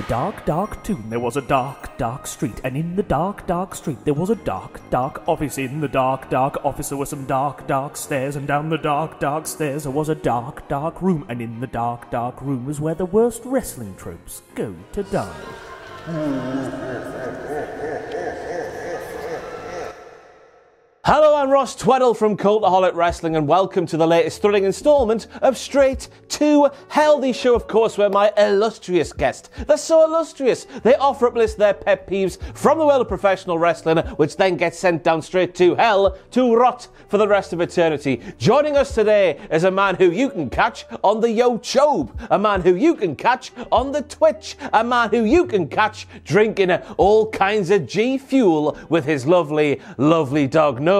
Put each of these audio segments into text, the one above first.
dark, dark tomb there was a dark, dark street, and in the dark, dark street there was a dark, dark office. In the dark, dark office there were some dark, dark stairs, and down the dark, dark stairs there was a dark, dark room, and in the dark, dark room was where the worst wrestling tropes go to die. Hello, I'm Ross Tweddle from Cultaholic Wrestling, and welcome to the latest thrilling instalment of Straight to Hell, the show, of course, where my illustrious guest, they're so illustrious, they offer up lists their pet peeves from the world of professional wrestling, which then gets sent down straight to hell to rot for the rest of eternity. Joining us today is a man who you can catch on the YouTube, a man who you can catch on the Twitch, a man who you can catch drinking all kinds of G Fuel with his lovely, lovely dog. No,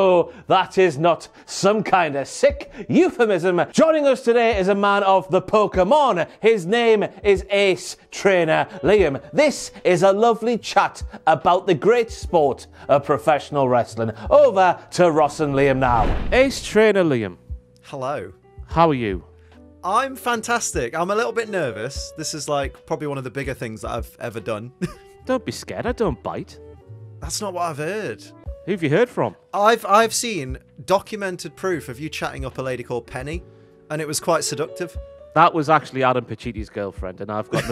that is not some kind of sick euphemism. Joining us today is a man of the Pokemon. His name is Ace Trainer Liam. This is a lovely chat about the great sport of professional wrestling. Over to Ross and Liam now. Ace Trainer Liam. Hello. How are you? I'm fantastic. I'm a little bit nervous. This is like probably one of the bigger things that I've ever done. Don't be scared, I don't bite. That's not what I've heard. Who have you heard from? I've seen documented proof of you chatting up a lady called Penny, and it was quite seductive. That was actually Adam Pachiti's girlfriend, and I've got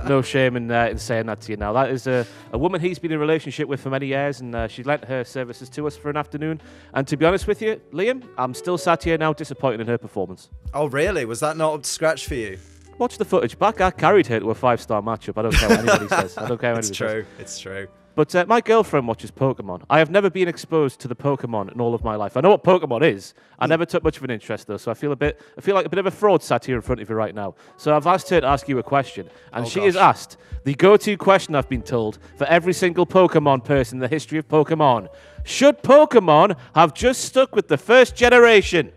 no shame in saying that to you now. That is a woman he's been in a relationship with for many years, and she lent her services to us for an afternoon. And to be honest with you, Liam, I'm still sat here now disappointed in her performance. Oh, really? Was that not up to scratch for you? Watch the footage back. I carried her to a 5-star matchup. I don't care what anybody says. I don't care what anybody says. It's true. But my girlfriend watches Pokemon. I have never been exposed to the Pokemon in all of my life. I know what Pokemon is. I never took much of an interest though, so I feel like a bit of a fraud sat here in front of you right now. So I've asked her to ask you a question, and she has asked the go-to question, I've been told, for every single Pokemon person in the history of Pokemon. Should Pokemon have just stuck with the first generation?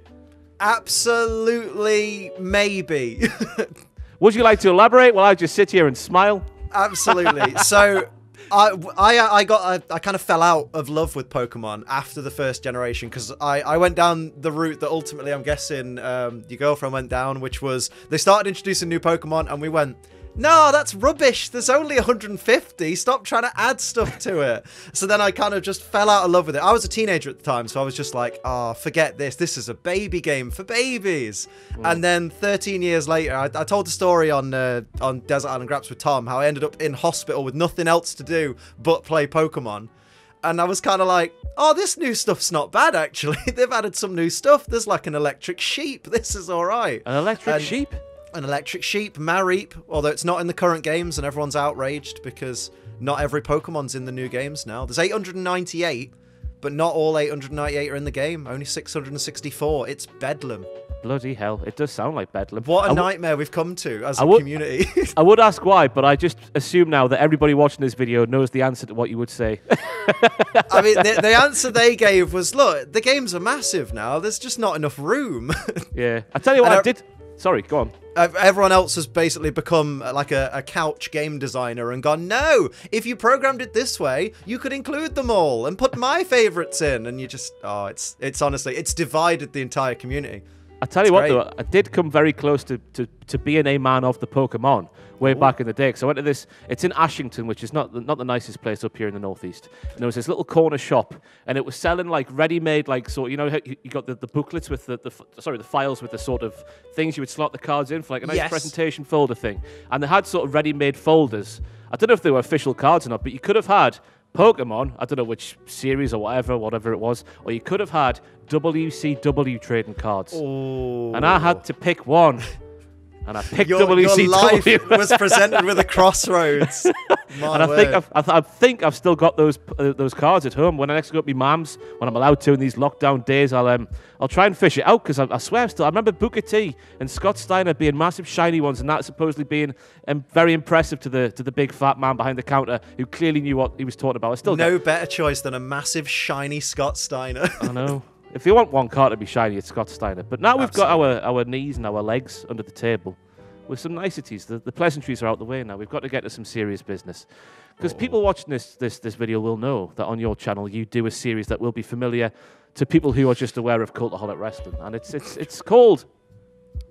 Absolutely, maybe. Would you like to elaborate while I just sit here and smile? Absolutely. So I kind of fell out of love with Pokemon after the first generation, because I went down the route that ultimately I'm guessing your girlfriend went down, which was they started introducing new Pokemon and we went, no, that's rubbish. There's only 150. Stop trying to add stuff to it. So then I kind of just fell out of love with it. I was a teenager at the time, so I was just like, oh, forget this. This is a baby game for babies. And then 13 years later, I told the story on Desert Island Graps with Tom, how I ended up in hospital with nothing else to do but play Pokemon. And I was kind of like, oh, this new stuff's not bad, actually. They've added some new stuff. There's like an electric sheep. This is all right. An electric sheep? An electric sheep, Mareep, although it's not in the current games and everyone's outraged because not every Pokemon's in the new games now. There's 898, but not all 898 are in the game. Only 664. It's bedlam. Bloody hell, it does sound like bedlam. What a nightmare we've come to as a community. I would ask why, but I just assume now that everybody watching this video knows the answer to what you would say. I mean, the answer they gave was, look, the games are massive now. There's just not enough room. Yeah. I tell you what, I did... Sorry, go on. Everyone else has basically become like a couch game designer and gone, no, if you programmed it this way, you could include them all and put my favorites in. And you just, it's honestly, it's divided the entire community. I tell you what, though, I did come very close to being a man of the Pokemon way back in the day. So I went to this, it's in Ashington, which is not the nicest place up here in the northeast. And there was this little corner shop, and it was selling like ready-made, like, so, you know, you got the booklets with the files with the sort of things you would slot the cards in for like a nice presentation folder thing. And they had sort of ready-made folders. I don't know if they were official cards or not, but you could have had Pokemon, I don't know which series or whatever it was, or you could have had WCW trading cards. Oh. And I had to pick one. And I picked Your WCW. life was presented with a crossroads. And I think I've still got those cards at home. When I next go up my mum's, when I'm allowed to in these lockdown days, I'll try and fish it out, because I swear I remember Booker T and Scott Steiner being massive shiny ones, and that supposedly being very impressive to the big fat man behind the counter who clearly knew what he was talking about. No better choice than a massive shiny Scott Steiner. I know. If you want one card to be shiny, it's Scott Steiner. But now we've got our knees and our legs under the table with some niceties. The pleasantries are out the way now. We've got to get to some serious business. Because people watching this video will know that on your channel you do a series that will be familiar to people who are just aware of Cultaholic Wrestling. And it's called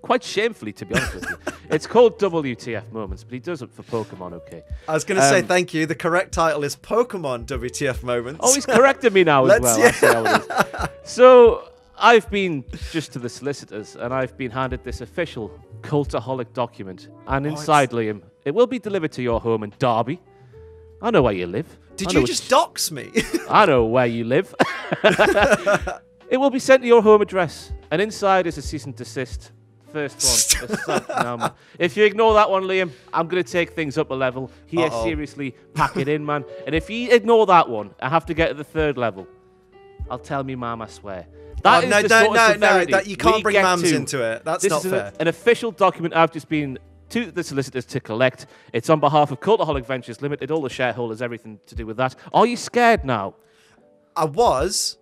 quite shamefully, to be honest with you. It's called WTF Moments, but he does it for Pokemon, okay. I was going to say thank you. The correct title is Pokemon WTF Moments. Oh, he's corrected me now as well. That's how it is. So, I've been just to the solicitors, and I've been handed this official Cultaholic document. And inside, Liam, it will be delivered to your home in Derby. I know where you live. Did you just dox me? I know where you live. It will be sent to your home address, and inside is a cease and desist. First one. If you ignore that one, Liam, I'm going to take things up a level. Here, seriously, pack it in, man. And if you ignore that one, I have to get to the 3rd level. I'll tell me mum, I swear. That is the sort of severity that you can't bring mums to. into it. That's not fair. This is an official document I've just been to the solicitors to collect. It's on behalf of Cultaholic Ventures Limited, all the shareholders, everything to do with that. Are you scared now? I was,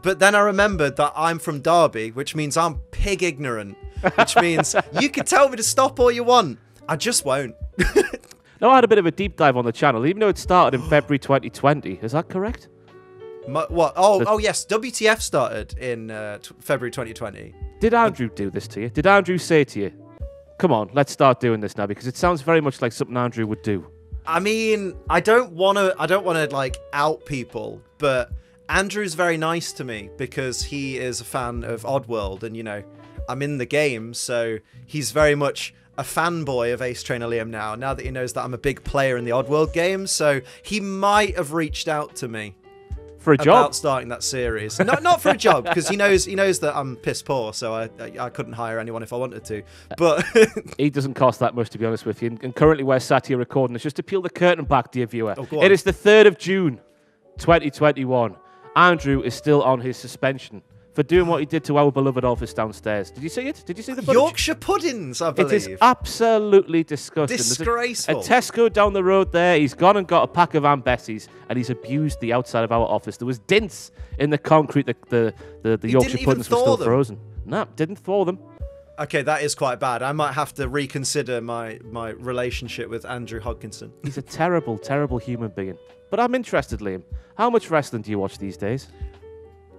but then I remembered that I'm from Derby, which means I'm pig ignorant, which means you can tell me to stop all you want. I just won't. Now, I had a bit of a deep dive on the channel, even though it started in February 2020. Is that correct? What? Oh, yes. WTF started in February 2020. Did Andrew do this to you? Did Andrew say to you, come on, let's start doing this now? Because it sounds very much like something Andrew would do. I mean, I don't want to like out people, but Andrew's very nice to me because he is a fan of Oddworld, and you know, I'm in the game, so he's very much a fanboy of Ace Trainer Liam now that he knows that I'm a big player in the Oddworld game, so he might have reached out to me for a job about starting that series. Not for a job, because he knows that I'm piss poor, so I couldn't hire anyone if I wanted to. But he doesn't cost that much, to be honest with you. And currently, we're sat here recording. It's just to peel the curtain back, dear viewer. It is the 3rd of June, 2021. Andrew is still on his suspension for doing what he did to our beloved office downstairs. Did you see it? Did you see the footage? Yorkshire puddings, I believe. It is absolutely disgusting. Disgraceful. There's a Tesco down the road there. He's gone and got a pack of Aunt Bessie's, and he's abused the outside of our office. There was dints in the concrete. The Yorkshire puddings were still frozen. No, didn't thaw them. Okay, that is quite bad. I might have to reconsider my relationship with Andrew Hodkinson. He's a terrible, terrible human being. But I'm interested, Liam. How much wrestling do you watch these days?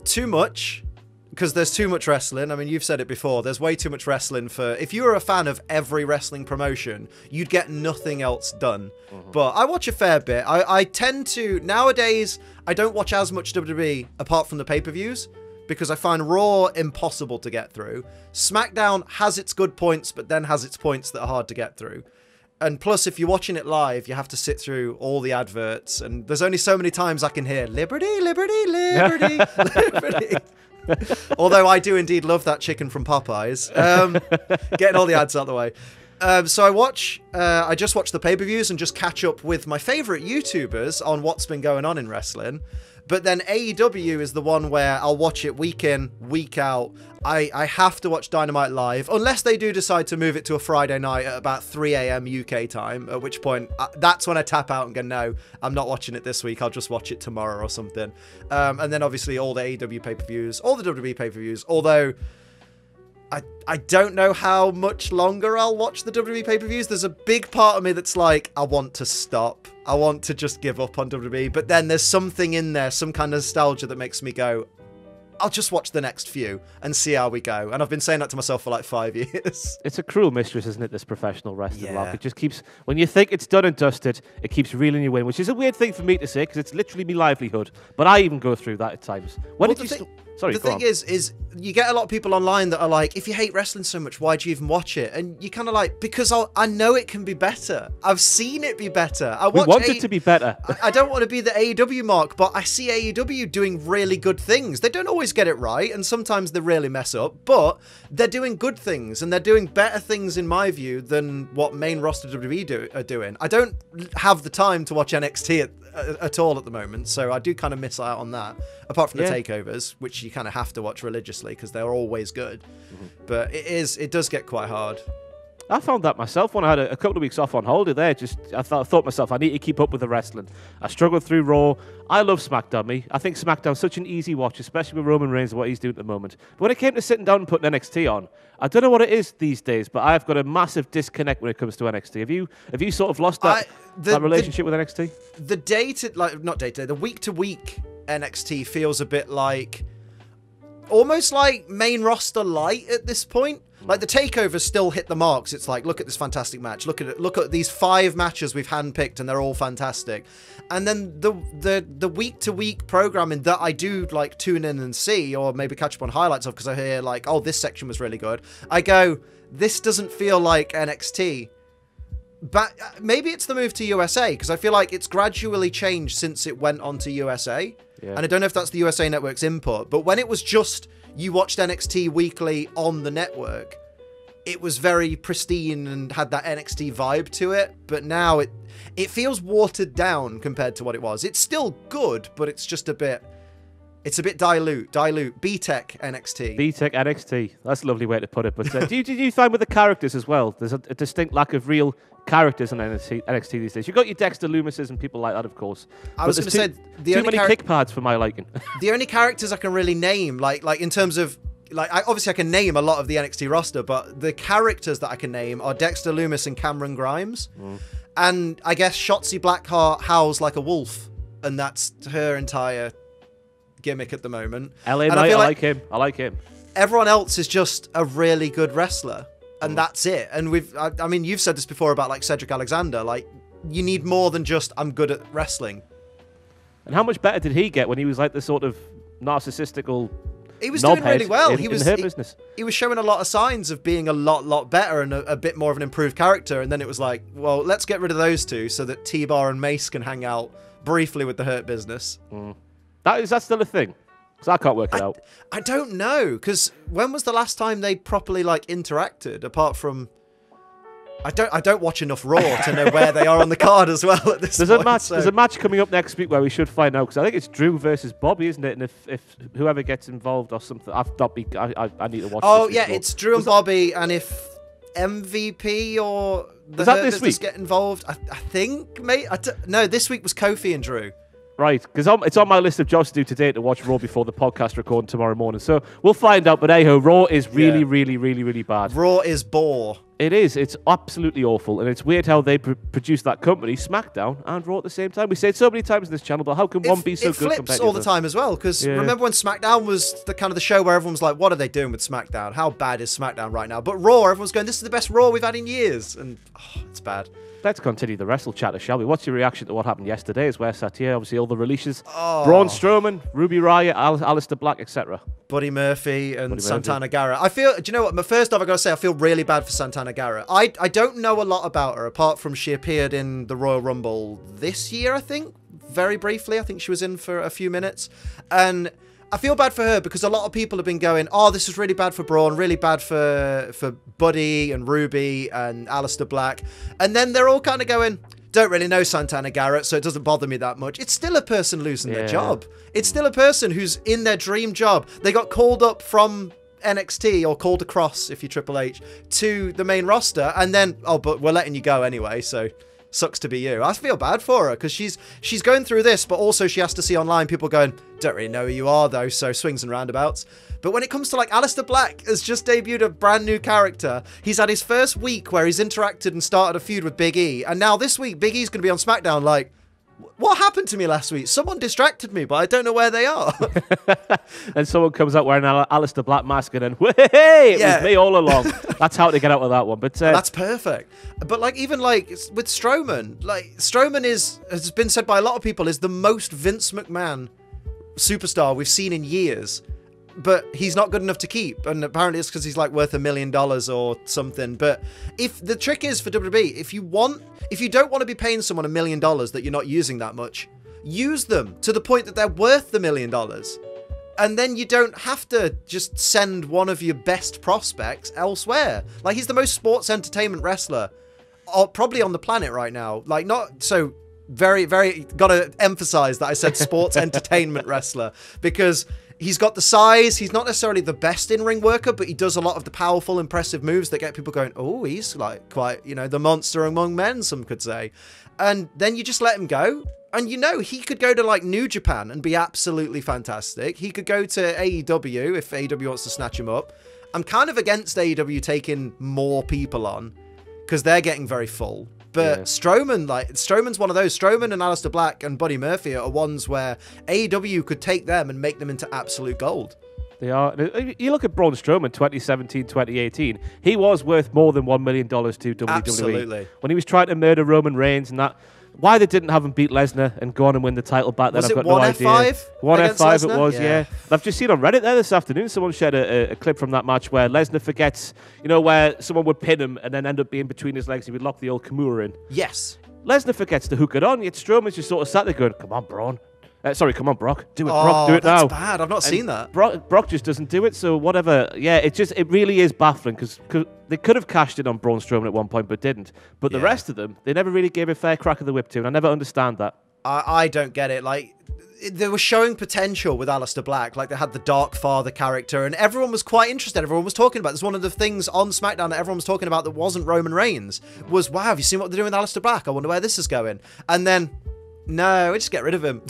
Too much. Because there's too much wrestling. I mean, you've said it before. There's way too much wrestling for... If you were a fan of every wrestling promotion, you'd get nothing else done. But I watch a fair bit. I tend to... Nowadays, I don't watch as much WWE apart from the pay-per-views, because I find Raw impossible to get through. SmackDown has its good points, but then has its points that are hard to get through. And plus, if you're watching it live, you have to sit through all the adverts, and there's only so many times I can hear, Liberty, Liberty, Liberty, Liberty. Although I do indeed love that chicken from Popeyes. Getting all the ads out of the way. So I just watch the pay-per-views and just catch up with my favourite YouTubers on what's been going on in wrestling. But then AEW is the one where I'll watch it week in, week out. I have to watch Dynamite live, unless they do decide to move it to a Friday night at about 3 a.m. UK time, at which point that's when I tap out and go, no, I'm not watching it this week. I'll just watch it tomorrow or something. And then obviously all the AEW pay-per-views, all the WWE pay-per-views, although... I don't know how much longer I'll watch the WWE pay-per-views. There's a big part of me that's like, I want to stop. I want to just give up on WWE. But then there's something in there, some kind of nostalgia that makes me go, I'll just watch the next few and see how we go. And I've been saying that to myself for like 5 years. It's a cruel mistress, isn't it, this professional wrestling Yeah. luck? It just keeps, when you think it's done and dusted, it keeps reeling you in, which is a weird thing for me to say because it's literally my livelihood. But I even go through that at times. When did you... Sorry, the thing is you get a lot of people online that are like, if you hate wrestling so much, why do you even watch it? And you kind of like, because I know it can be better. I've seen it be better. We want it to be better. I don't want to be the AEW mark, but I see AEW doing really good things. They don't always get it right, and sometimes they really mess up, but they're doing good things, and they're doing better things, in my view, than what main roster WWE are doing. I don't have the time to watch NXT at all at the moment, so I do kind of miss out on that, apart from the takeovers, which you kind of have to watch religiously because they're always good. But it does get quite hard. I found that myself when I had a couple of weeks off on holiday there. I thought myself, I need to keep up with the wrestling. I struggled through Raw. I love SmackDown, I think SmackDown's such an easy watch, especially with Roman Reigns and what he's doing at the moment. But when it came to sitting down and putting NXT on, I don't know what it is these days, but I've got a massive disconnect when it comes to NXT. Have you sort of lost that relationship with NXT? The week-to-week NXT feels a bit like... almost like main roster light at this point. Like the takeovers still hit the marks. It's like, look at this fantastic match. Look at it. Look at these 5 matches we've handpicked, and they're all fantastic. And then the week to week programming that I do like tune in and see, or maybe catch up on highlights of, because I hear like, oh, this section was really good. I go, this doesn't feel like NXT. But maybe it's the move to USA, because I feel like it's gradually changed since it went on to USA. Yeah. And I don't know if that's the USA Network's input, but when it was just you watched NXT weekly on the network, it was very pristine and had that NXT vibe to it. But now it feels watered down compared to what it was. It's still good, but it's just a bit dilute. B-Tech NXT. B-Tech NXT. That's a lovely way to put it. But do you find with the characters as well, there's a distinct lack of real characters on NXT these days? You've got your Dexter Lumises and people like that, of course. I was going to say, too many kick pads for my liking. The only characters I can really name, like in terms of, like, obviously I can name a lot of the NXT roster, but the characters that I can name are Dexter Lumis and Cameron Grimes. And I guess Shotzi Blackheart howls like a wolf, and that's her entire gimmick at the moment. LA Knight, I like him. I like him. Everyone else is just a really good wrestler, and that's it. And I mean, you've said this before about like Cedric Alexander. Like, you need more than just I'm good at wrestling. And how much better did he get when he was like the sort of narcissistical? He was doing really well. He was showing a lot of signs of being a lot better and a bit more of an improved character. And then it was like, well, let's get rid of those two so that T-Bar and Mace can hang out briefly with the Hurt Business. Is that still a thing? Because I can't work it out. I don't know, because when was the last time they properly like interacted? Apart from, I don't watch enough Raw to know where they are on the card as well at this point. There's a match coming up next week where we should find out, because I think it's Drew versus Bobby, isn't it? And if whoever gets involved or something, I need to watch. Oh yeah, it's Drew and Bobby, and if MVP or the Hurt Business get involved, I think, mate. No, this week was Kofi and Drew. Right, because it's on my list of jobs to do today to watch Raw before the podcast recording tomorrow morning. So we'll find out. But hey-ho, Raw is really bad. Raw is bore. It is. It's absolutely awful. And it's weird how they produce that company, SmackDown and Raw at the same time. We say it so many times in this channel, but how can one be so good? It flips all the time as well. Because remember when SmackDown was the kind of the show where everyone was like, what are they doing with SmackDown? How bad is SmackDown right now? But Raw, everyone's going, this is the best Raw we've had in years. And it's bad. Let's continue the wrestle chatter, shall we? What's your reaction to what happened yesterday as we're sat here? Obviously, all the releases. Braun Strowman, Ruby Riott, Aleister Black, etc. Buddy Murphy and Santana Garrett. I feel, do you know what? First off, I got to say, I feel really bad for Santana Garrett. I don't know a lot about her, apart from she appeared in the Royal Rumble this year, I think. Very briefly. I think she was in for a few minutes. And I feel bad for her because a lot of people have been going, oh, this is really bad for Braun, really bad for Buddy and Ruby and Aleister Black. And then they're all kind of going, don't really know Santana Garrett, so it doesn't bother me that much. It's still a person losing their job. It's still a person who's in their dream job. They got called up from NXT, or called across, if you're Triple H, to the main roster. And then, oh, but we're letting you go anyway, so sucks to be you. I feel bad for her because she's going through this, but also she has to see online people going, don't really know who you are though, so swings and roundabouts. But when it comes to like Aleister Black has just debuted a brand new character. He's had his first week where he's interacted and started a feud with Big E, and now this week Big E's going to be on SmackDown like, what happened to me last week? Someone distracted me, but I don't know where they are. And someone comes out wearing an Aleister Black mask and then, hey, it was me all along. That's how to get out of that one. But that's perfect. But like even like with Strowman, like Strowman has been said by a lot of people, is the most Vince McMahon superstar we've seen in years. But he's not good enough to keep, and apparently it's because he's like worth $1 million or something. But if the trick is for WWE, if you don't want to be paying someone $1 million that you're not using that much, use them to the point that they're worth the $1 million, and then you don't have to just send one of your best prospects elsewhere. Like, he's the most sports entertainment wrestler probably on the planet right now. Like, not so very gotta emphasize that I said sports entertainment wrestler, because he's got the size. He's not necessarily the best in-ring worker, but he does a lot of the powerful, impressive moves that get people going, oh, he's like quite, the monster among men, some could say. And then you just let him go. And he could go to like New Japan and be absolutely fantastic. He could go to AEW if AEW wants to snatch him up. I'm kind of against AEW taking more people on because they're getting very full. But Strowman's one of those. Strowman and Aleister Black and Buddy Murphy are ones where AEW could take them and make them into absolute gold. They are. You look at Braun Strowman 2017, 2018, he was worth more than $1 million to WWE. Absolutely. When he was trying to murder Roman Reigns and that. Why they didn't have him beat Lesnar and go on and win the title back then, I've got no idea. One F5 it was, yeah. I've just seen on Reddit there this afternoon, someone shared a clip from that match where Lesnar forgets, where someone would pin him and then end up being between his legs. He would lock the old Kimura in. Yes. Lesnar forgets to hook it on, yet Strowman's just sort of sat there going, come on, Braun. Come on, Brock. Do it, Brock. Do it now. That's bad. I've not seen that. Brock just doesn't do it, so whatever. Yeah, it really is baffling because they could have cashed in on Braun Strowman at one point but didn't. But the rest of them, they never really gave a fair crack of the whip to, and I never understand that. I don't get it. Like, they were showing potential with Aleister Black. Like, they had the Dark Father character, and everyone was quite interested. Everyone was talking about this. One of the things on SmackDown that everyone was talking about that wasn't Roman Reigns was, wow, have you seen what they're doing with Aleister Black? I wonder where this is going. And then, no, we just get rid of him.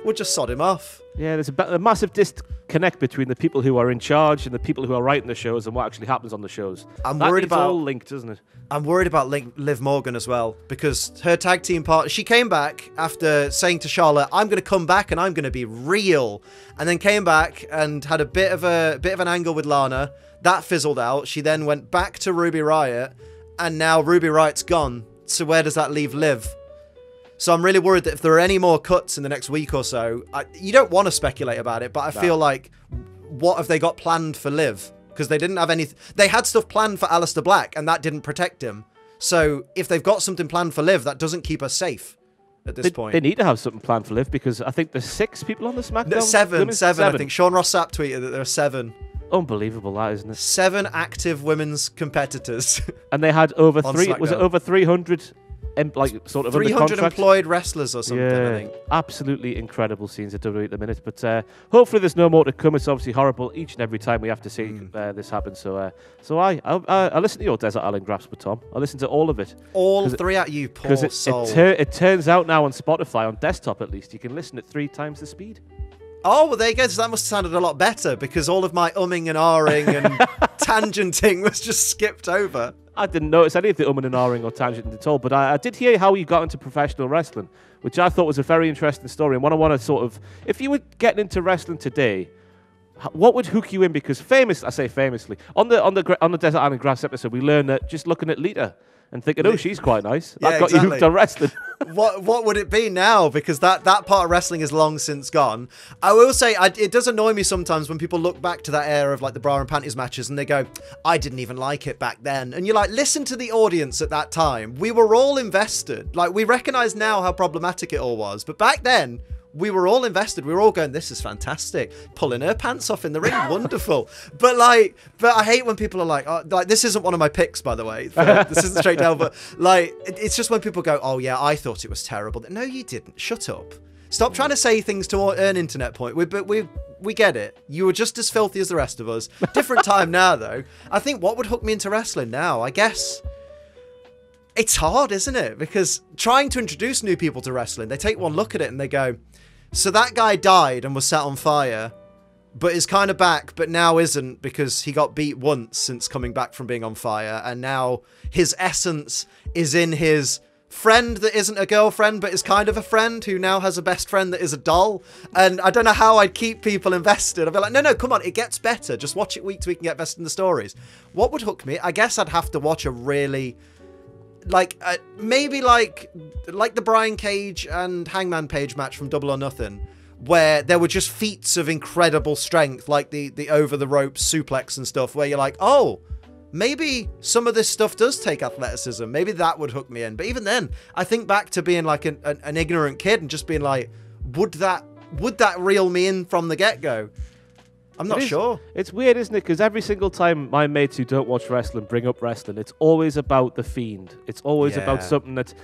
We'll just sod him off. Yeah, there's a massive disconnect between the people who are in charge and the people who are writing the shows and what actually happens on the shows. I'm worried about. It's all linked, isn't it? I'm worried about Liv Morgan as well, because her tag team partner, she came back after saying to Charlotte, "I'm going to come back and I'm going to be real," and then came back and had a bit of an angle with Lana. That fizzled out. She then went back to Ruby Riott, and now Ruby Riott's gone. So where does that leave Liv? So I'm really worried that if there are any more cuts in the next week or so, you don't want to speculate about it, but I feel like, what have they got planned for Liv? Because they didn't have any... They had stuff planned for Aleister Black, and that didn't protect him. So if they've got something planned for Liv, that doesn't keep her safe at this point. They need to have something planned for Liv, because I think there's 6 people on the SmackDown. No, seven. I think Sean Ross Sapp tweeted that there are 7. Unbelievable, that, isn't it? 7 active women's competitors. And they had over 300... sort of 300 employed wrestlers or something, I think. Absolutely incredible scenes at WWE at the minute. But hopefully there's no more to come. It's obviously horrible each and every time we have to see this happen. So I listen to your Desert Island Graphs with Tom. I listen to all of it. All 3 at you, poor soul. It turns out now on Spotify, on desktop at least, you can listen at 3 times the speed. Oh, well, there you go. So that must have sounded a lot better, because all of my umming and ahhing and tangenting was just skipped over. I didn't notice any of the umming and ahhing or tangenting at all, but I did hear how you got into professional wrestling, which I thought was a very interesting story. And what I want to sort of, if you were getting into wrestling today, what would hook you in? Because famously, on the Desert Island Graphs episode, we learned that just looking at Lita and thinking, oh, she's quite nice. That got you hooked on wrestling. What would it be now? Because that part of wrestling is long since gone. I will say, it does annoy me sometimes when people look back to that era of like the bra and panties matches and they go, I didn't even like it back then. And you're like, listen to the audience at that time. We were all invested. Like, we recognize now how problematic it all was. But back then, we were all invested. We were all going, this is fantastic. Pulling her pants off in the ring, wonderful. But I hate when people are like, oh, like, this isn't one of my picks, by the way. This isn't straight down, but like, it's just when people go, oh yeah, I thought it was terrible. No, you didn't. Shut up. Stop trying to say things to earn internet point. We get it. You were just as filthy as the rest of us. Different time now, though. I think what would hook me into wrestling now, I guess... It's hard, isn't it? Because trying to introduce new people to wrestling, they take one look at it and they go, so that guy died and was set on fire, but is kind of back, but now isn't, because he got beat once since coming back from being on fire, and now his essence is in his friend that isn't a girlfriend, but is kind of a friend, who now has a best friend that is a doll. And I don't know how I'd keep people invested. I'd be like, no, come on, it gets better. Just watch it week to week and get invested in the stories. What would hook me? I guess I'd have to watch a really... maybe like the Brian Cage and Hangman Page match from Double or Nothing, where there were just feats of incredible strength, like the over the rope suplex and stuff, where you're like, oh, maybe some of this stuff does take athleticism. Maybe that would hook me in. But even then, I think back to being like an ignorant kid and just being like, would that reel me in from the get-go? I'm not sure. It's weird, isn't it? Because every single time my mates who don't watch wrestling bring up wrestling, it's always about The Fiend. It's always about something that,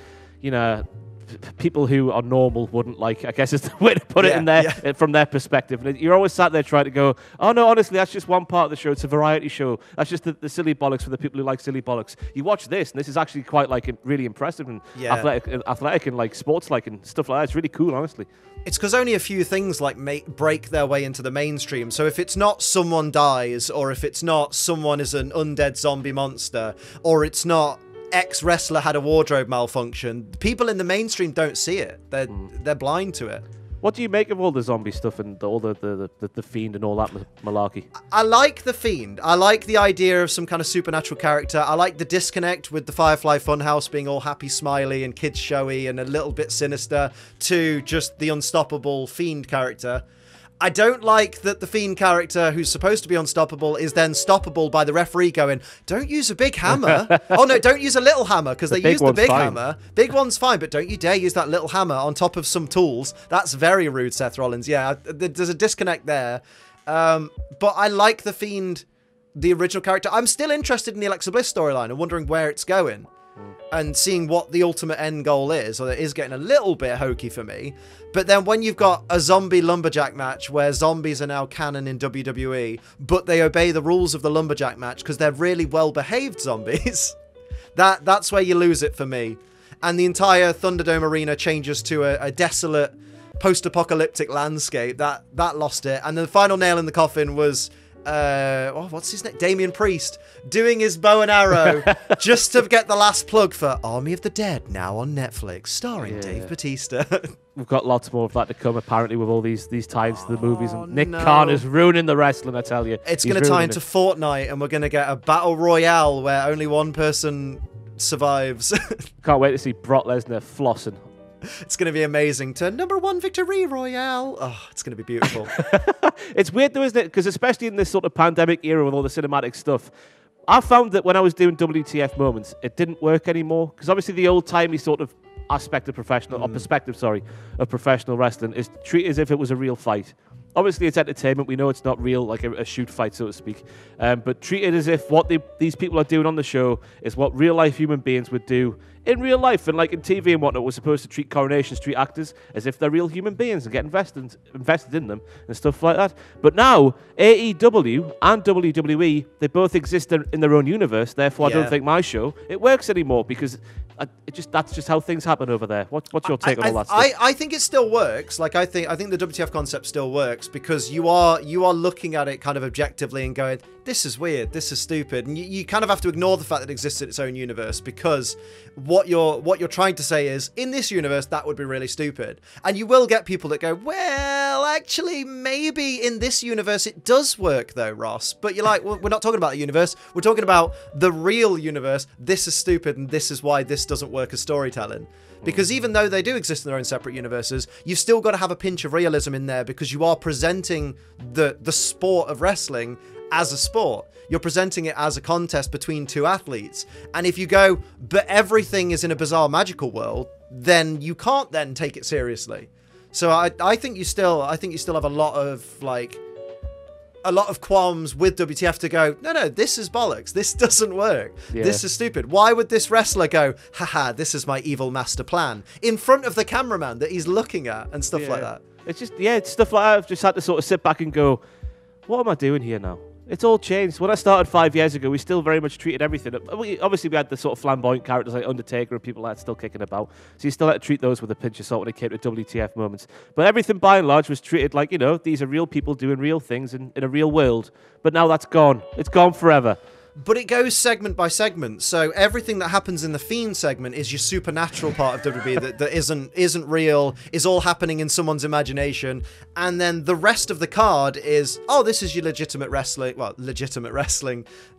people who are normal wouldn't like, I guess is the way to put it in there, from their perspective. And you're always sat there trying to go, oh no, honestly, that's just one part of the show. It's a variety show. That's just the silly bollocks for the people who like silly bollocks. You watch this, and this is actually quite like really impressive and athletic and like sports-like and stuff like that. It's really cool, honestly. It's because only a few things like break their way into the mainstream. So if it's not someone dies, or if it's not someone is an undead zombie monster, or it's not ex-wrestler had a wardrobe malfunction, people in the mainstream don't see it. They're blind to it. What do you make of all the zombie stuff and all the Fiend and all that malarkey? I like the Fiend. I like the idea of some kind of supernatural character. I like the disconnect with the Firefly Funhouse being all happy, smiley, and kids showy and a little bit sinister to just the unstoppable Fiend character. I don't like that the Fiend character, who's supposed to be unstoppable, is then stoppable by the referee going, don't use a big hammer. Oh, no, don't use a little hammer, because they use the big hammer. Big one's fine, but don't you dare use that little hammer on top of some tools. That's very rude, Seth Rollins. Yeah, there's a disconnect there. But I like the Fiend, the original character. I'm still interested in the Alexa Bliss storyline and wondering where it's going. And seeing what the ultimate end goal is, or it is getting a little bit hokey for me. But then when you've got a zombie lumberjack match where zombies are now canon in WWE, but they obey the rules of the lumberjack match because they're really well-behaved zombies, that's where you lose it for me. And the entire Thunderdome arena changes to a desolate post-apocalyptic landscape. That lost it. And the final nail in the coffin was... what's his name? Damian Priest doing his bow and arrow just to get the last plug for Army of the Dead, now on Netflix, starring Dave Bautista. We've got lots more of that to come, apparently, with all these ties to the movies. And Nick Khan is ruining the wrestling, I tell you. It's going to tie into Fortnite, and we're going to get a battle royale where only one person survives. Can't wait to see Brock Lesnar flossing. It's going to be amazing. To #1 victory royale. Oh, it's going to be beautiful. It's weird though, isn't it? Because especially in this sort of pandemic era with all the cinematic stuff, I found that when I was doing WTF moments, it didn't work anymore. Because obviously the old-timey sort of aspect of professional, or perspective, sorry, of professional wrestling is treated as if it was a real fight. Obviously, it's entertainment. We know it's not real, like a shoot fight, so to speak. But treat it as if what these people are doing on the show is what real-life human beings would do in real life. And like in TV and whatnot, we're supposed to treat Coronation Street actors as if they're real human beings and get invested in them and stuff like that. But now, AEW and WWE, they both exist in their own universe. Therefore, I don't think my show, it works anymore because... that's just how things happen over there. What's your take on all that stuff? I think it still works. Like I think the WTF concept still works because you are looking at it kind of objectively and going, this is weird, this is stupid, and you kind of have to ignore the fact that it exists in its own universe because what you're trying to say is in this universe that would be really stupid, and you will get people that go, well, actually maybe in this universe it does work though, Ross. But you're like, well, we're not talking about the universe, we're talking about the real universe. This is stupid, and this is why this doesn't work as storytelling. Because even though they do exist in their own separate universes, you've still got to have a pinch of realism in there because you are presenting the sport of wrestling as a sport. You're presenting it as a contest between two athletes. And if you go, but everything is in a bizarre magical world, then you can't then take it seriously. So I think you still have a lot of qualms with WTF to go, no, this is bollocks. This doesn't work. Yeah. This is stupid. Why would this wrestler go, haha, this is my evil master plan, in front of the cameraman that he's looking at and stuff like that? It's just, it's stuff like that. I've just had to sort of sit back and go, what am I doing here now? It's all changed. When I started 5 years ago, we still very much treated everything. Obviously, we had the sort of flamboyant characters like Undertaker and people like that still kicking about. So you still had to treat those with a pinch of salt when it came to WTF moments. But everything, by and large, was treated like, these are real people doing real things in a real world. But now that's gone. It's gone forever. But it goes segment by segment, so everything that happens in the Fiend segment is your supernatural part of WWE that isn't real, is all happening in someone's imagination, and then the rest of the card is, this is your legitimate wrestling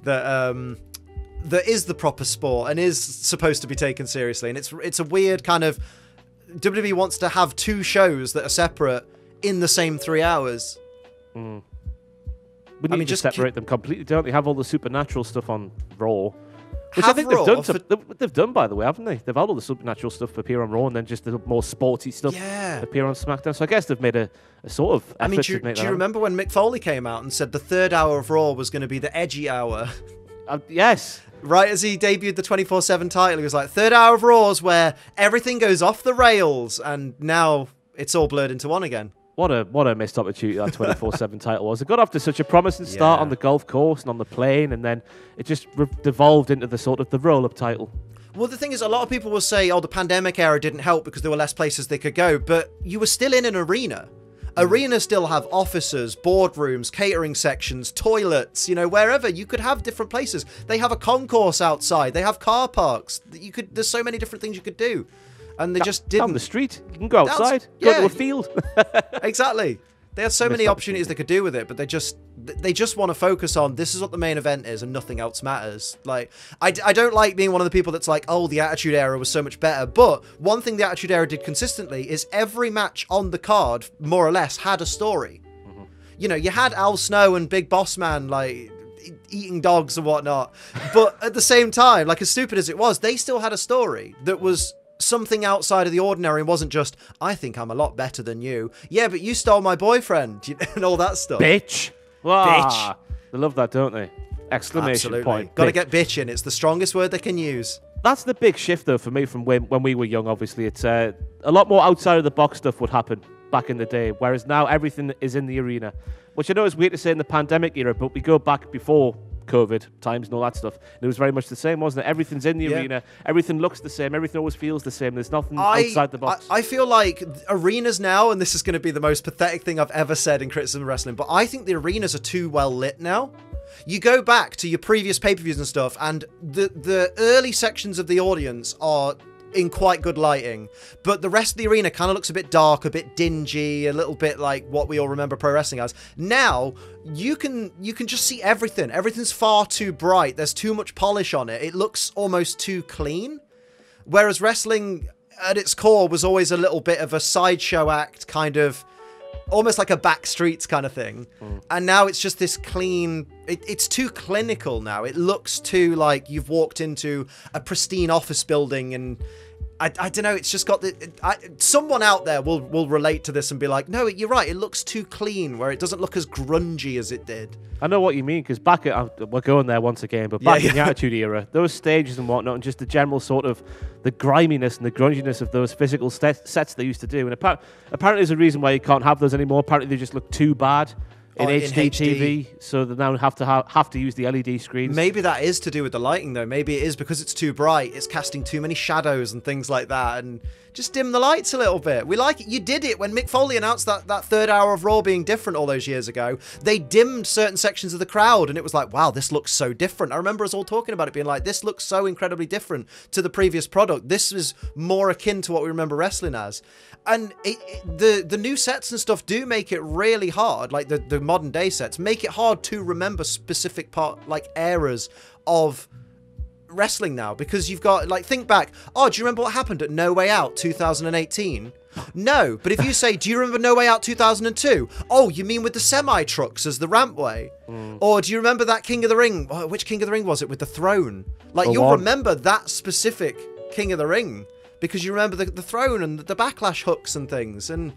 that is the proper sport and is supposed to be taken seriously. And it's a weird kind of, WWE wants to have two shows that are separate in the same 3 hours. We need to separate them completely, don't they? Have all the supernatural stuff on Raw. Which I think they've done, by the way, haven't they? They've had all the supernatural stuff appear on Raw and then just the more sporty stuff appear on SmackDown. So I guess they've made a sort of effort to make that. Do you remember when Mick Foley came out and said the third hour of Raw was going to be the edgy hour? Yes. Right as he debuted the 24/7 title, he was like, third hour of Raw is where everything goes off the rails, and now it's all blurred into one again. What a missed opportunity that 24/7 title was. It got off to such a promising start on the golf course and on the plane, and then it just devolved into the sort of the roll-up title. Well, the thing is, a lot of people will say, the pandemic era didn't help because there were less places they could go, but you were still in an arena. Arenas still have offices, boardrooms, catering sections, toilets, wherever. You could have different places. They have a concourse outside. They have car parks. There's so many different things you could do. and they just didn't. Down the street. You can go outside, go to a field. Exactly. They had so many opportunities they could do with it, but they just want to focus on this is what the main event is and nothing else matters. Like, I don't like being one of the people that's like, oh, the Attitude Era was so much better. But one thing the Attitude Era did consistently is every match on the card, more or less, had a story. You know, you had Al Snow and Big Boss Man, like, eating dogs and whatnot. But at the same time, like, as stupid as it was, they still had a story that was something outside of the ordinary and wasn't just, I think I'm a lot better than you. Yeah, but you stole my boyfriend and all that stuff. Bitch. Bitch. They love that, don't they? Exclamation point. Got to get bitch in. It's the strongest word they can use. That's the big shift, though, for me from when we were young, obviously. It's a lot more outside of the box stuff would happen back in the day, whereas now everything is in the arena, which I know is weird to say in the pandemic era, but we go back before COVID times and all that stuff, and it was very much the same, wasn't it? Everything's in the arena, everything looks the same, everything always feels the same, there's nothing outside the box. I feel like arenas now, and this is going to be the most pathetic thing I've ever said in criticism of wrestling, but I think the arenas are too well lit now. You go back to your previous pay-per-views and stuff, and the early sections of the audience are in quite good lighting, but the rest of the arena kind of looks a bit dark, a bit dingy, a little bit like what we all remember pro wrestling as. Now you can just see everything. Everything's far too bright. There's too much polish on it. It looks almost too clean. Whereas wrestling at its core was always a little bit of a sideshow act, kind of almost like a backstreets kind of thing. And now it's just this clean, it's too clinical now. It looks too like you've walked into a pristine office building, and I don't know, it's just got someone out there will relate to this and be like, no, you're right, it looks too clean, where it doesn't look as grungy as it did. I know what you mean, because we're going there once again, but back in the Attitude Era, those stages and whatnot, and just the general sort of the griminess and the grunginess of those physical sets they used to do. And apparently there's a reason why you can't have those anymore. Apparently they just look too bad in HD TV, so they now have to use the LED screens. Maybe that is to do with the lighting, though. Maybe it is because it's too bright. It's casting too many shadows and things like that. And just dim the lights a little bit. We like it. You did it when Mick Foley announced that third hour of Raw being different all those years ago. They dimmed certain sections of the crowd, and it was like, wow, this looks so different. I remember us all talking about it, being like, this looks so incredibly different to the previous product. This is more akin to what we remember wrestling as. And the new sets and stuff do make it really hard, like the modern day sets, make it hard to remember specific eras of wrestling now, because you've got, like, think back, oh, do you remember what happened at No Way Out 2018? No, but if you say, do you remember No Way Out 2002? Oh, you mean with the semi-trucks as the rampway? Or do you remember that King of the Ring? Oh, which King of the Ring was it with the throne? Like, you'll remember that specific King of the Ring because you remember the throne and the backlash hooks and things. And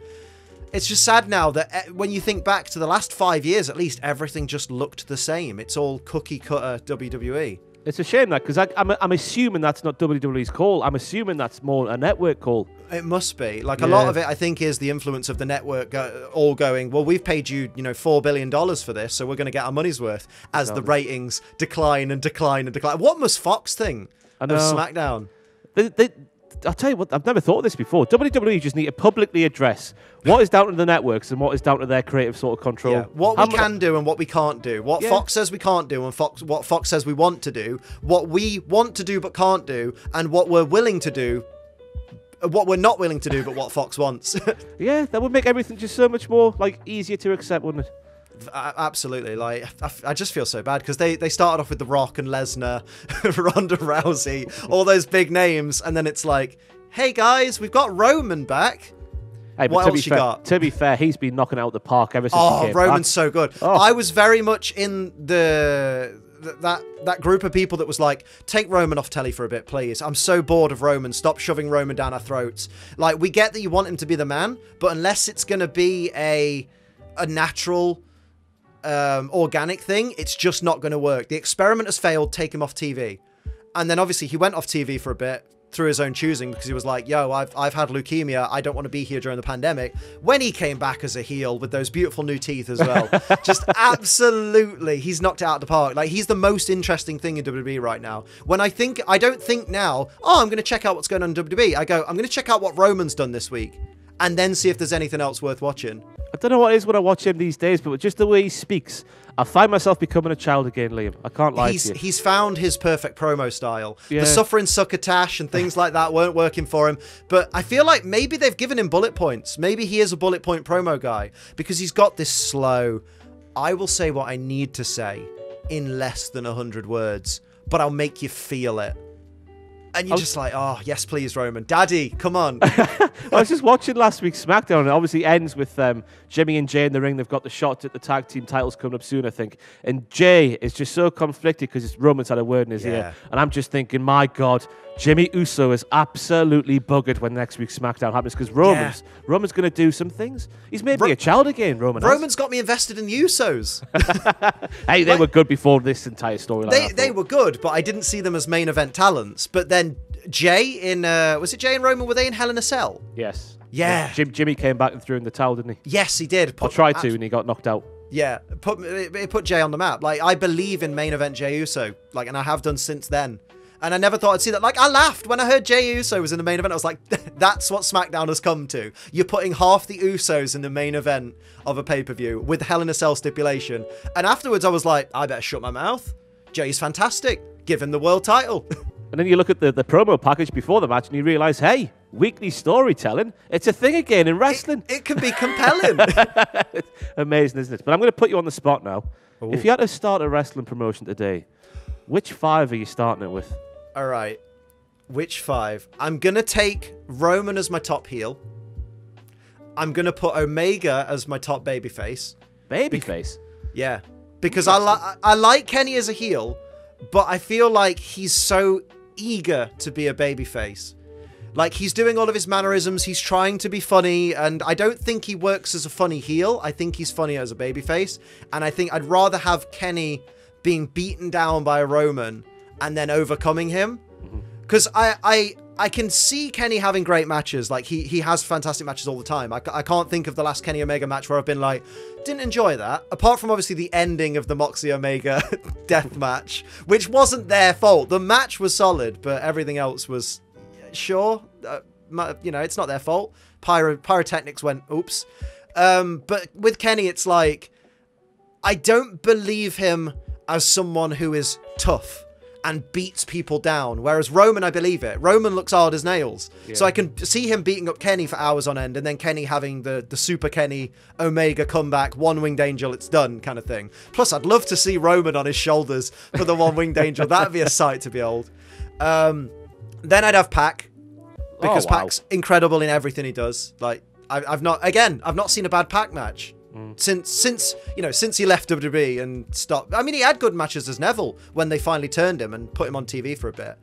it's just sad now that when you think back to the last 5 years, at least, everything just looked the same. It's all cookie cutter WWE. It's a shame that, because I'm assuming that's not WWE's call. I'm assuming that's more a network call. It must be. Like, a lot of it, I think, is the influence of the network all going, well, we've paid you, $4 billion for this, so we're going to get our money's worth as the ratings decline and decline and decline. What must Fox think of SmackDown? I'll tell you what, I've never thought of this before. WWE just need to publicly address what is down to the networks and what is down to their creative sort of control. Yeah. What we can do and what we can't do. What Fox says we can't do and what Fox says we want to do. What we want to do but can't do. And what we're willing to do. What we're not willing to do but what Fox wants. Yeah, that would make everything just so much more, easier to accept, wouldn't it? Absolutely. Like, I just feel so bad because they started off with The Rock and Lesnar, Ronda Rousey, all those big names, and then it's like, hey guys, we've got Roman back. Hey, what else you got? To be fair, he's been knocking out the park ever since he came Roman's back. so good. I was very much in that group of people that was like, take Roman off telly for a bit, please. I'm so bored of Roman. Stop shoving Roman down our throats. Like, we get that you want him to be the man, but unless it's going to be a natural organic thing, it's just not going to work. The experiment has failed. Take him off TV. And then obviously he went off TV for a bit through his own choosing because he was like, yo, I've had leukemia, I don't want to be here during the pandemic. When he came back as a heel with those beautiful new teeth as well, just absolutely, he's knocked it out of the park. Like, he's the most interesting thing in WWE right now. When I don't think now, oh, I'm going to check out what's going on in WWE. I go, I'm going to check out what Roman's done this week and then see if there's anything else worth watching. I don't know what it is when I watch him these days, but just the way he speaks, I find myself becoming a child again, Liam. I can't lie to you. He's found his perfect promo style. Yeah. The suffering succotash and things like that weren't working for him. But I feel like maybe they've given him bullet points. Maybe he is a bullet point promo guy because he's got this slow, I will say what I need to say in less than 100 words, but I'll make you feel it. And you're just like, oh, yes, please, Roman. Daddy, come on. I was just watching last week's SmackDown, and it obviously ends with Jimmy and Jay in the ring. They've got the shot at the tag team titles coming up soon, I think. And Jay is just so conflicted because Roman's had a word in his ear. And I'm just thinking, my God, Jimmy Uso is absolutely buggered when next week's SmackDown happens because Roman's going to do some things. He's made me a child again, Roman's got me invested in the Usos. Hey, they were good before this entire storyline. They were good, but I didn't see them as main event talents. But then Jay in, was it Jay and Roman? Were they in Hell in a Cell? Yes. Yeah. Jimmy came back and threw in the towel, didn't he? Yes, he did. I tried to, and he got knocked out. Yeah, it put Jay on the map. Like, I believe in main event Jey Uso, like, and I have done since then. And I never thought I'd see that. Like, I laughed when I heard Jey Uso was in the main event. I was like, that's what SmackDown has come to. You're putting half the Usos in the main event of a pay-per-view with Hell in a Cell stipulation. And afterwards, I was like, I better shut my mouth. Jay's fantastic. Give him the world title. And then you look at the promo package before the match and you realise, hey, weekly storytelling, it's a thing again in wrestling. It can be compelling. Amazing, isn't it? But I'm going to put you on the spot now. Ooh. If you had to start a wrestling promotion today, which 5 are you starting it with? All right. Which 5? I'm going to take Roman as my top heel. I'm going to put Omega as my top babyface. Babyface? Yeah. Because I like Kenny as a heel, but I feel like he's so eager to be a babyface. Like, he's doing all of his mannerisms, he's trying to be funny, and I don't think he works as a funny heel. I think he's funny as a babyface, and I think I'd rather have Kenny being beaten down by a Roman and then overcoming him. Because I can see Kenny having great matches. Like, he has fantastic matches all the time. I can't think of the last Kenny Omega match where I've been like, didn't enjoy that. Apart from, obviously, the ending of the Moxley Omega death match, which wasn't their fault. The match was solid, but everything else was, sure, you know, it's not their fault. Pyrotechnics went, oops. But with Kenny, it's like, I don't believe him as someone who is tough and beats people down. Whereas Roman, I believe it. Roman looks hard as nails. Yeah. So I can see him beating up Kenny for hours on end, and then Kenny having the Super Kenny Omega comeback, one-winged angel, it's done kind of thing. Plus, I'd love to see Roman on his shoulders for the one-winged angel. That'd be a sight to behold. Then I'd have Pac, because Pac's incredible in everything he does. Like, I've not seen a bad Pac match. Since he left WWE and stopped. I mean, he had good matches as Neville when they finally turned him and put him on TV for a bit.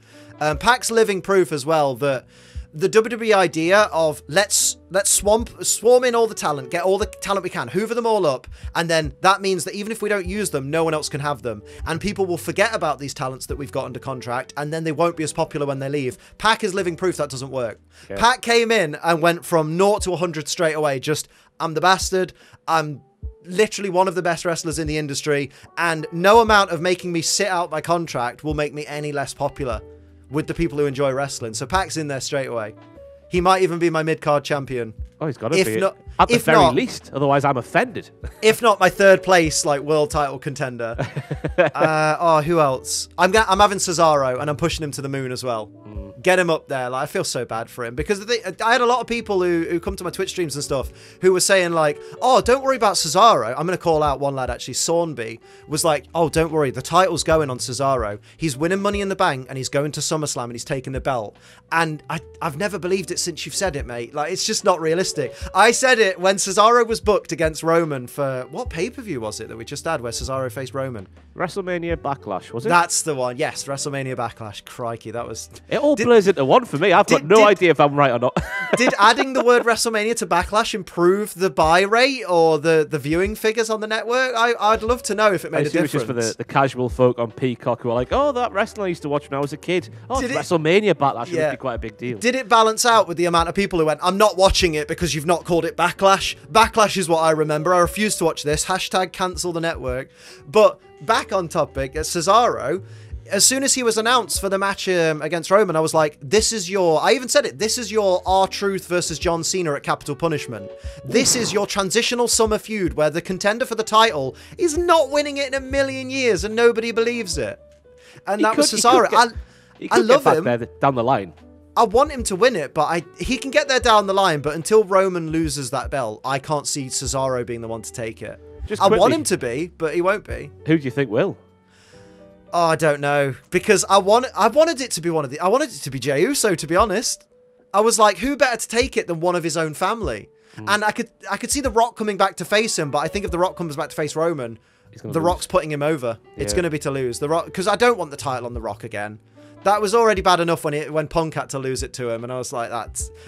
Pac's living proof as well that the WWE idea of let's swarm in all the talent, get all the talent we can, hoover them all up, and then that means that even if we don't use them, no one else can have them, and people will forget about these talents that we've got under contract, and then they won't be as popular when they leave. Pac is living proof that doesn't work. Okay. Pac came in and went from 0 to 100 straight away. Just, I'm the bastard. I'm literally one of the best wrestlers in the industry, and no amount of making me sit out my contract will make me any less popular with the people who enjoy wrestling. So Pac's in there straight away. He might even be my mid-card champion. Oh, he's got to be. At the very least. Otherwise, I'm offended. If not my third place, like, world title contender. Who else? I'm having Cesaro, and I'm pushing him to the moon as well. Get him up there. Like, I feel so bad for him because I had a lot of people who come to my Twitch streams and stuff who were saying like, oh, don't worry about Cesaro. I'm going to call out one lad actually. Sawnby was like, oh, don't worry. The title's going on Cesaro. He's winning Money in the Bank and he's going to SummerSlam and he's taking the belt. And I've never believed it since you've said it, mate. Like, it's just not realistic. I said it when Cesaro was booked against Roman for what pay-per-view was it that we just had where Cesaro faced Roman? WrestleMania Backlash, was it? That's the one. Yes, WrestleMania Backlash. Crikey, that was... It all blurs into one for me. I've got no idea if I'm right or not. Did adding the word WrestleMania to Backlash improve the buy rate or the viewing figures on the network? I'd love to know if it made a difference. It was just for the casual folk on Peacock who are like, oh, that wrestling I used to watch when I was a kid. Oh, WrestleMania Backlash would be quite a big deal. Did it balance out with the amount of people who went, I'm not watching it because you've not called it Backlash? Backlash is what I remember. I refuse to watch this. # cancel the network. But back on topic, Cesaro, as soon as he was announced for the match against Roman, I was like, I even said it, this is your R-Truth versus John Cena at Capital Punishment. This is your transitional summer feud where the contender for the title is not winning it in a million years and nobody believes it. And that was Cesaro. I love him. There down the line. I want him to win it, but he can get there down the line, but until Roman loses that belt, I can't see Cesaro being the one to take it. I want him to be, but he won't be. Who do you think will? Oh, I don't know, because I wanted it to be I wanted it to be Jey Uso, to be honest. I was like, who better to take it than one of his own family? And I could see The Rock coming back to face him, but I think if The Rock comes back to face Roman, The Rock's putting him over. Yeah. It's going to be to lose. The Rock, because I don't want the title on The Rock again. That was already bad enough when Punk had to lose it to him, and I was like,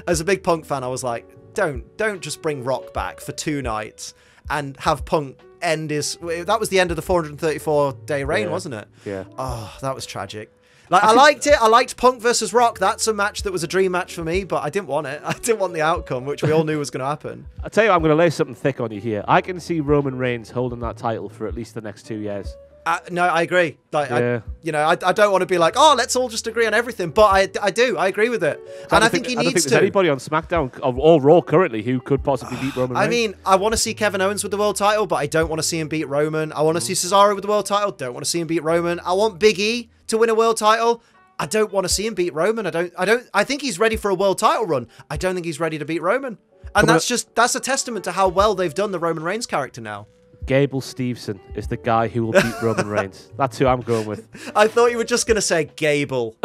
as a big Punk fan, I was like, don't just bring Rock back for 2 nights and have Punk end his. That was the end of the 434-day reign, wasn't it? Yeah. Oh, that was tragic. Like, I liked it. I liked Punk versus Rock. That's a match that was a dream match for me, but I didn't want it. I didn't want the outcome, which we all knew was going to happen. I'll tell you, I'm going to lay something thick on you here. I can see Roman Reigns holding that title for at least the next 2 years. No, I agree. Like, I don't want to be like, oh, let's all just agree on everything, but I do. I agree with it, and I think he needs to. I don't think there's anybody on SmackDown or Raw currently who could possibly beat Roman Reigns. I mean, I want to see Kevin Owens with the world title, but I don't want to see him beat Roman. I want to see Cesaro with the world title. Don't want to see him beat Roman. I want Big E to win a world title. I don't want to see him beat Roman. I think he's ready for a world title run. I don't think he's ready to beat Roman, and that's a testament to how well they've done the Roman Reigns character now. Gable Steveson is the guy who will beat Roman Reigns. That's who I'm going with. I thought you were just going to say Gable.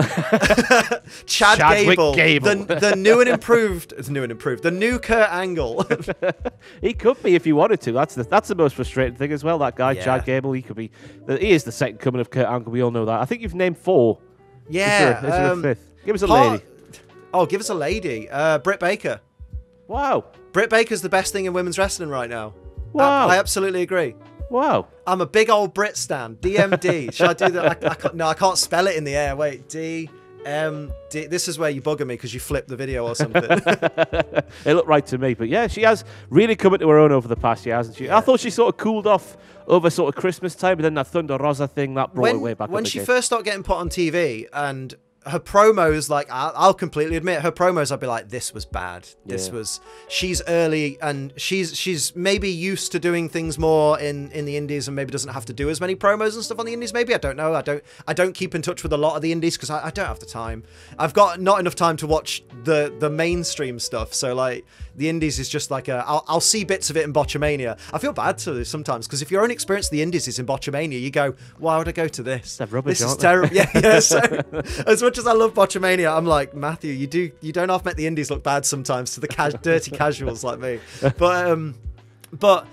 Chadwick Gable. The new and improved. The new Kurt Angle. He could be if he wanted to. That's the most frustrating thing as well. That guy, Chad Gable, he is the second coming of Kurt Angle. We all know that. I think you've named 4. Yeah. Is there a 5th? Give us a lady. Oh, give us a lady. Britt Baker. Wow. Britt Baker's the best thing in women's wrestling right now. Wow. I absolutely agree. Wow. I'm a big old Brit stan. DMD. Should I do that? I can't spell it in the air. Wait. DMD. This is where you bugger me because you flipped the video or something. It looked right to me. But yeah, she has really come into her own over the past year, hasn't she? Yeah. I thought she sort of cooled off over sort of Christmas time, but then that Thunder Rosa thing, that brought her way back up when she again. first started getting put on TV and her promos, like, I'll completely admit, her promos, I'd be like, this was bad. She's early and she's maybe used to doing things more in the indies and maybe doesn't have to do as many promos and stuff on the indies. Maybe, I don't know. I don't keep in touch with a lot of the indies because I don't have the time. I've got not enough time to watch the mainstream stuff. So like the indies is just like I'll see bits of it in Botchamania. I feel bad to sometimes because if your own experience of the indies is in Botchamania, you go, why would I go to this? This is terrible. Yeah. So as much as I love Botchamania, I'm like, Matthew, you don't half make the indies look bad sometimes to the dirty casuals like me. But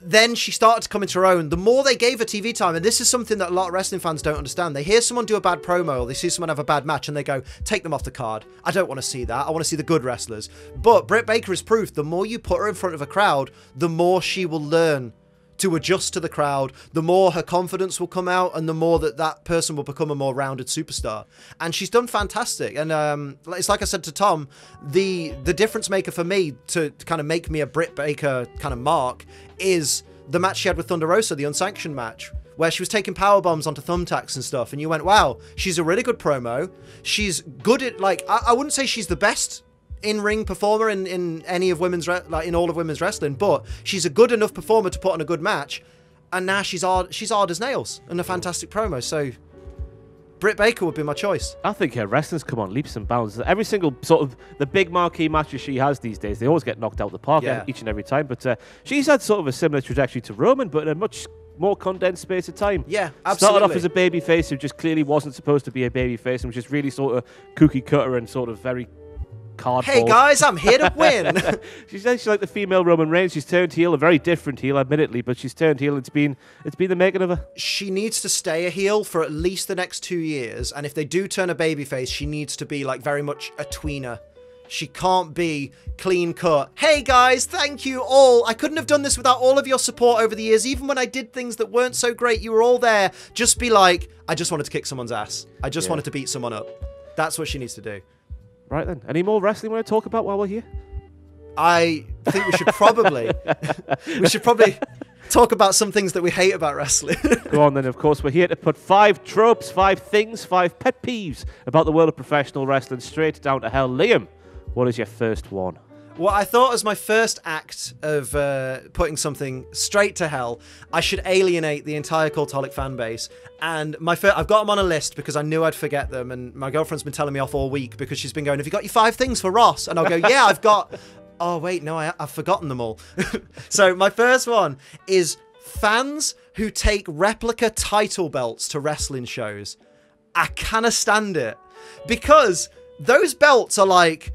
then she started to come into her own. The more they gave her TV time, and this is something that a lot of wrestling fans don't understand. They hear someone do a bad promo or they see someone have a bad match and they go, take them off the card. I don't want to see that. I want to see the good wrestlers. But Britt Baker is proof. The more you put her in front of a crowd, the more she will learn to adjust to the crowd, the more her confidence will come out and the more that person will become a more rounded superstar. And she's done fantastic. And it's like I said to Tom, the difference maker for me to kind of make me a Britt Baker kind of mark is the match she had with Thunder Rosa, the unsanctioned match, where she was taking power bombs onto thumbtacks and stuff. And you went, wow, she's a really good promo. She's good at, like, I wouldn't say she's the best in-ring performer in any of women's in all of women's wrestling, but she's a good enough performer to put on a good match, and now she's hard as nails and a fantastic promo. So Britt Baker would be my choice. I think her wrestling's come on leaps and bounds. Every single sort of the big marquee matches she has these days, they always get knocked out the park each and every time. But she's had sort of a similar trajectory to Roman, but in a much more condensed space of time. Yeah, absolutely. Started off as a babyface who just clearly wasn't supposed to be a babyface and was just really sort of cookie cutter and sort of very cardboard. Hey guys, I'm here to win. She's like the female Roman Reigns. She's turned heel, a very different heel, admittedly, but she's turned heel. It's been the making of her. She needs to stay a heel for at least the next 2 years, and if they do turn a babyface, she needs to be like very much a tweener. She can't be clean cut. Hey guys, thank you all. I couldn't have done this without all of your support over the years. Even when I did things that weren't so great, you were all there. Just be like, I just wanted to kick someone's ass. I just wanted to beat someone up. That's what she needs to do. Right then. Any more wrestling we want to talk about while we're here? I think we should probably talk about some things that we hate about wrestling. Go on then. Of course, we're here to put 5 tropes, 5 things, 5 pet peeves about the world of professional wrestling straight down to hell. Liam, what is your first one? Well, I thought as my first act of putting something straight to hell, I should alienate the entire Cultaholic fan base. And I've got them on a list because I knew I'd forget them. And my girlfriend's been telling me off all week because she's been going, have you got your 5 things for Ross? And I'll go, yeah, I've got... Oh, wait, no, I've forgotten them all. So my first one is fans who take replica title belts to wrestling shows. I cannot stand it. Because those belts are like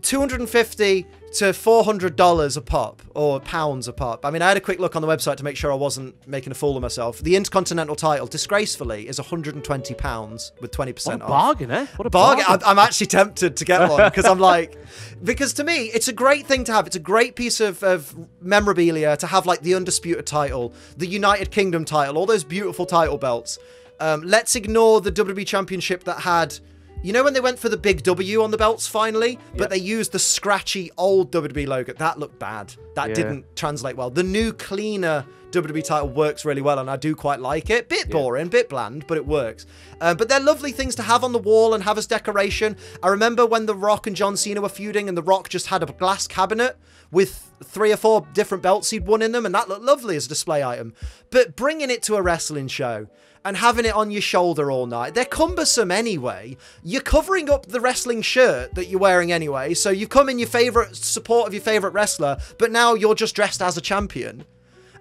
$250 to $400 a pop, or pounds a pop. I mean, I had a quick look on the website to make sure I wasn't making a fool of myself. The Intercontinental title, disgracefully, is £120 with 20% What a off. bargain, eh? What a Bargain. bargain. I'm actually tempted to get one because I'm like, because to me, it's a great thing to have. It's a great piece of memorabilia to have, like the Undisputed title, the United Kingdom title, all those beautiful title belts. Let's ignore the WWE Championship that had... You know when they went for the big W on the belts finally, but they used the scratchy old WWE logo? That looked bad. That didn't translate well. The new, cleaner WWE title works really well, and I do quite like it. Bit boring, bit bland, but it works. But they're lovely things to have on the wall and have as decoration. I remember when The Rock and John Cena were feuding, and The Rock just had a glass cabinet with 3 or 4 different belts he'd won in them, and that looked lovely as a display item. But bringing it to a wrestling show and having it on your shoulder all night, they're cumbersome anyway. You're covering up the wrestling shirt that you're wearing anyway, so you've come in your favourite support of your favourite wrestler, but now you're just dressed as a champion.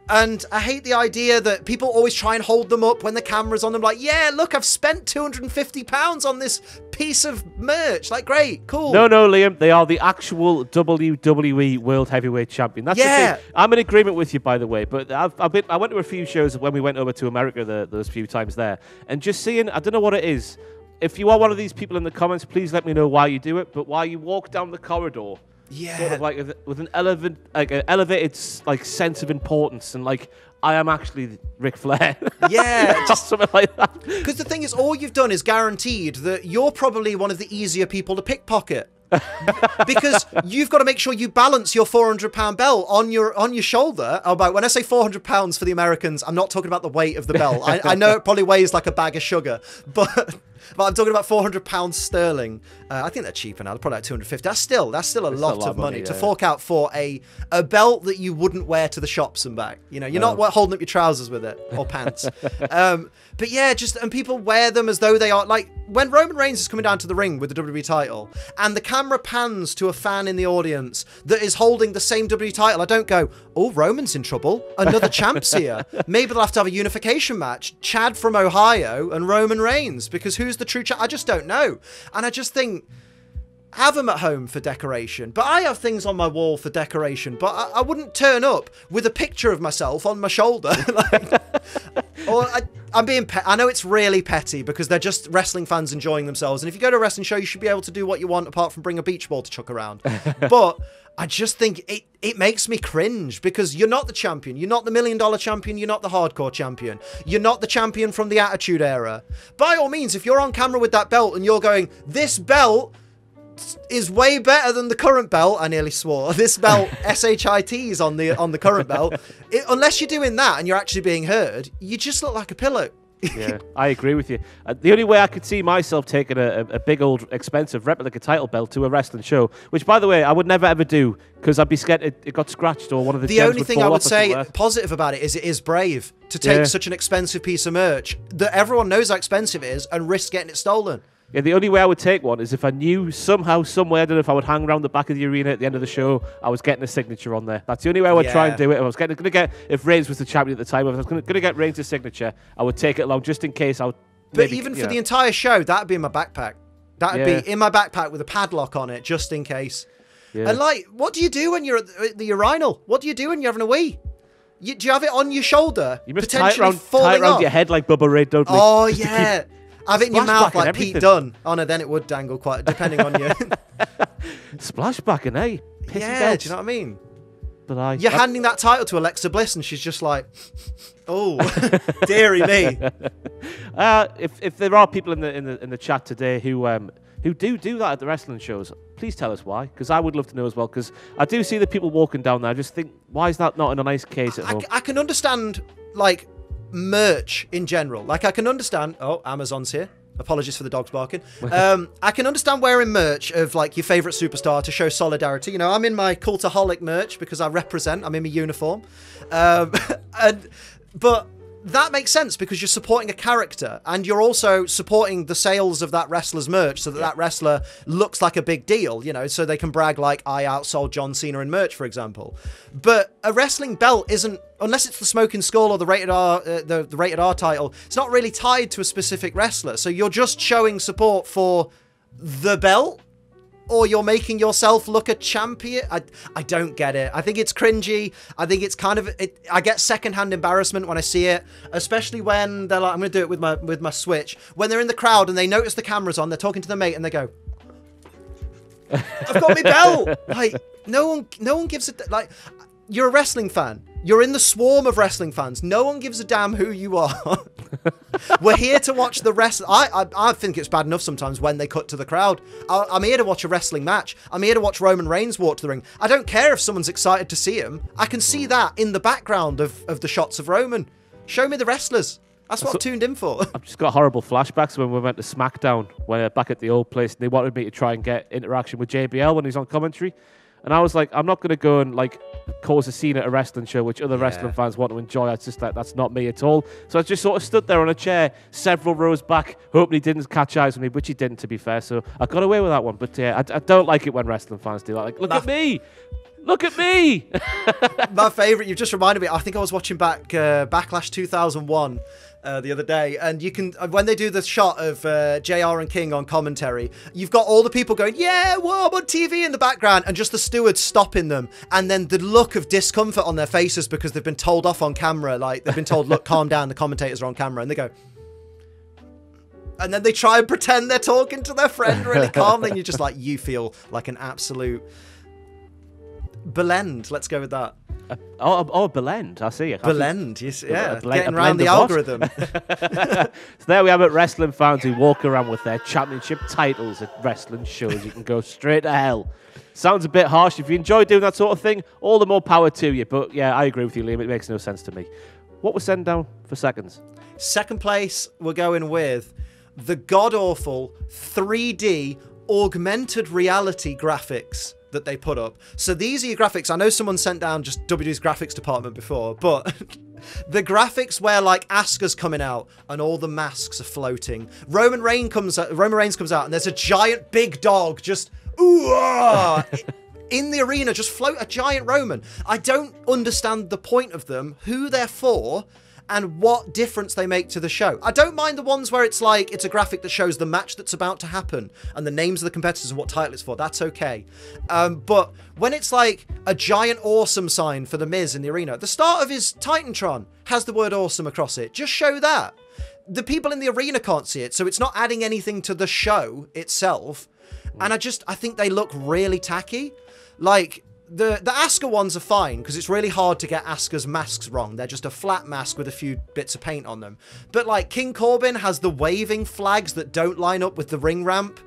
And I hate the idea that people always try and hold them up when the camera's on them, like, yeah, look, I've spent £250 on this piece of merch. Like, great, cool. No, Liam, they are the actual WWE World Heavyweight Champion. That's the thing. I'm in agreement with you, by the way, but I went to a few shows when we went over to America those few times there, and just seeing, I don't know what it is. If you are one of these people in the comments, please let me know why you do it, but while you walk down the corridor, sort of like with an elevated like sense of importance, and like, I am actually Ric Flair. Yeah, just something like that. Because the thing is, all you've done is guaranteed that you're probably one of the easier people to pickpocket. Because you've got to make sure you balance your £400 belt on your shoulder. About when I say £400 for the Americans, I'm not talking about the weight of the belt. I know it probably weighs like a bag of sugar, but I'm talking about £400 sterling. I think they're cheaper now. They're probably like 250. That's still a lot of money to fork out for a belt that you wouldn't wear to the shops and back. You know, you're not holding up your trousers with it or pants. But yeah, and people wear them as though they are, like, when Roman Reigns is coming down to the ring with the WWE title and the camera pans to a fan in the audience that is holding the same WWE title, I don't go, oh, Roman's in trouble. Another champ's here. Maybe they'll have to have a unification match. Chad from Ohio and Roman Reigns, because who's the true champ? I just don't know. And I just think, have them at home for decoration. But I have things on my wall for decoration, but I wouldn't turn up with a picture of myself on my shoulder. I know it's really petty because they're just wrestling fans enjoying themselves. And if you go to a wrestling show, you should be able to do what you want apart from bring a beach ball to chuck around. But I just think it makes me cringe because you're not the champion. You're not the $1 million champion. You're not the hardcore champion. You're not the champion from the Attitude Era. By all means, if you're on camera with that belt and you're going, this belt is way better than the current belt. I nearly swore. This belt, SHIT's on the current belt. Unless you're doing that and you're actually being heard, you just look like a pillow. Yeah, I agree with you. The only way I could see myself taking a big old expensive replica title belt to a wrestling show, which by the way I would never ever do because I'd be scared it got scratched or one of the gems only would thing fall I would off or say somewhere. positive about it is brave to take such an expensive piece of merch that everyone knows how expensive it is and risk getting it stolen. Yeah, the only way I would take one is if I knew somehow, somewhere, I don't know if I would hang around the back of the arena at the end of the show, I was getting a signature on there. That's the only way I would try and do it. If Reigns was the champion at the time, if I was going to get Reigns' signature, I would take it along just in case. But even for the entire show, that'd be in my backpack. That'd be in my backpack with a padlock on it, just in case. Yeah. And like, what do you do when you're at the urinal? What do you do when you're having a wee? Do you have it on your shoulder? You must potentially tie it around your head like Bubba Ray Dudley. Oh, yeah. Have it in your mouth like Pete Dunne. Oh, no, then it would dangle quite, depending on you. Splashback and yeah, do you know what I mean? But you're handing that title to Alexa Bliss, and she's just like, oh, dearie me. If there are people in the chat today who do that at the wrestling shows, please tell us why, because I would love to know as well, because I do see the people walking down there. I just think, why is that not in a nice case at home? I can understand, like, merch in general. Like, I can understand... Oh, Amazon's here. Apologies for the dogs barking. I can understand wearing merch of, like, your favourite superstar to show solidarity. You know, I'm in my Cultaholic merch because I represent. I'm in my uniform. But that makes sense because you're supporting a character and you're also supporting the sales of that wrestler's merch so that that wrestler looks like a big deal, you know, so they can brag like, I outsold John Cena in merch, for example. But a wrestling belt isn't, unless it's the Smoking Skull or the Rated R, the Rated R title, it's not really tied to a specific wrestler. So you're just showing support for the belt, or you're making yourself look a champion. I don't get it. I think it's cringy. I think it's kind of... I get secondhand embarrassment when I see it, especially when they're like, I'm going to do it with my Switch. When they're in the crowd and they notice the camera's on, they're talking to their mate and they go, I've got my belt. Like, no one gives a... Like, you're a wrestling fan. You're in the swarm of wrestling fans. No one gives a damn who you are. We're here to watch the wrestling. I think it's bad enough sometimes when they cut to the crowd. I'm here to watch a wrestling match. I'm here to watch Roman Reigns walk to the ring. I don't care if someone's excited to see him. I can see that in the background of the shots of Roman. Show me the wrestlers. That's what I tuned in for. I've just got horrible flashbacks when we went to SmackDown, when back at the old place, and they wanted me to try and get interaction with JBL when he's on commentary. And I was like, I'm not going to go and like cause a scene at a wrestling show, which other wrestling fans want to enjoy. It's just like, that's not me at all. So I just sort of stood there on a chair, several rows back, hoping he didn't catch eyes with me, which he didn't, to be fair. So I got away with that one. But yeah, I don't like it when wrestling fans do that. Like, look at me. Look at me. My favourite, you've just reminded me, I think I was watching Backlash 2001 the other day, and you can, when they do the shot of JR and King on commentary, you've got all the people going, yeah, whoa, I'm on TV in the background, and just the stewards stopping them, and then the look of discomfort on their faces because they've been told off on camera, like they've been told, look, calm down, the commentators are on camera, and they go, and then they try and pretend they're talking to their friend really calmly, and you're just like, you feel like an absolute Belend. Let's go with that. Belend. I see. Belend. Yeah, getting around the algorithm. So there we have it, wrestling fans who walk around with their championship titles at wrestling shows. You can go straight to hell. Sounds a bit harsh. If you enjoy doing that sort of thing, all the more power to you. But yeah, I agree with you, Liam. It makes no sense to me. What was sent down for seconds? Second place, we're going with the god-awful 3D augmented reality graphics that they put up. So these are your graphics. I know someone sent down just WWE's graphics department before, but the graphics where like Asuka's coming out and all the masks are floating. Roman Reigns comes out and there's a giant big dog just in the arena, just float a giant Roman. I don't understand the point of them, who they're for, and what difference they make to the show. I don't mind the ones where it's like, it's a graphic that shows the match that's about to happen and the names of the competitors and what title it's for. That's okay. But when it's like a giant awesome sign for The Miz in the arena, the start of his Titantron has the word awesome across it. Just show that. The people in the arena can't see it, so it's not adding anything to the show itself. And I think they look really tacky. Like, the Asuka ones are fine because it's really hard to get Asuka's masks wrong. They're just a flat mask with a few bits of paint on them. But like King Corbin has the waving flags that don't line up with the ring ramp.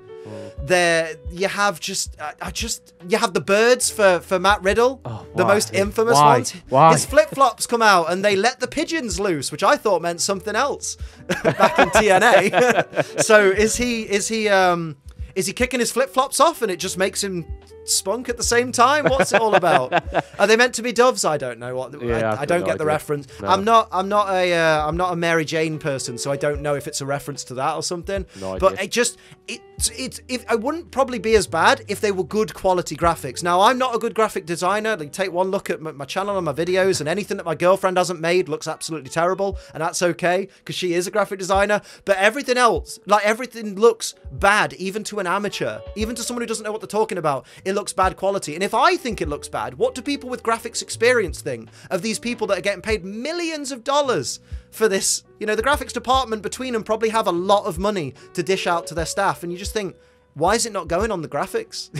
There you have you have the birds for Matt Riddle, the most infamous ones. Why? His flip-flops come out and they let the pigeons loose, which I thought meant something else back in TNA. So is he kicking his flip-flops off and it just makes him spunk at the same time? What's it all about? Are they meant to be doves? I don't know. I don't get the reference. No. I'm not a Mary Jane person, so I don't know if it's a reference to that or something. No but idea. I wouldn't probably be as bad if they were good quality graphics. Now, I'm not a good graphic designer. Like, take one look at my channel and my videos, and anything that my girlfriend hasn't made looks absolutely terrible, and that's okay because she is a graphic designer. But everything else, like everything looks bad, even to an amateur, even to someone who doesn't know what they're talking about. It looks bad quality. And if I think it looks bad, what do people with graphics experience think of these people that are getting paid millions of dollars for this? You know, the graphics department between them probably have a lot of money to dish out to their staff, and you just think, why is it not going on the graphics?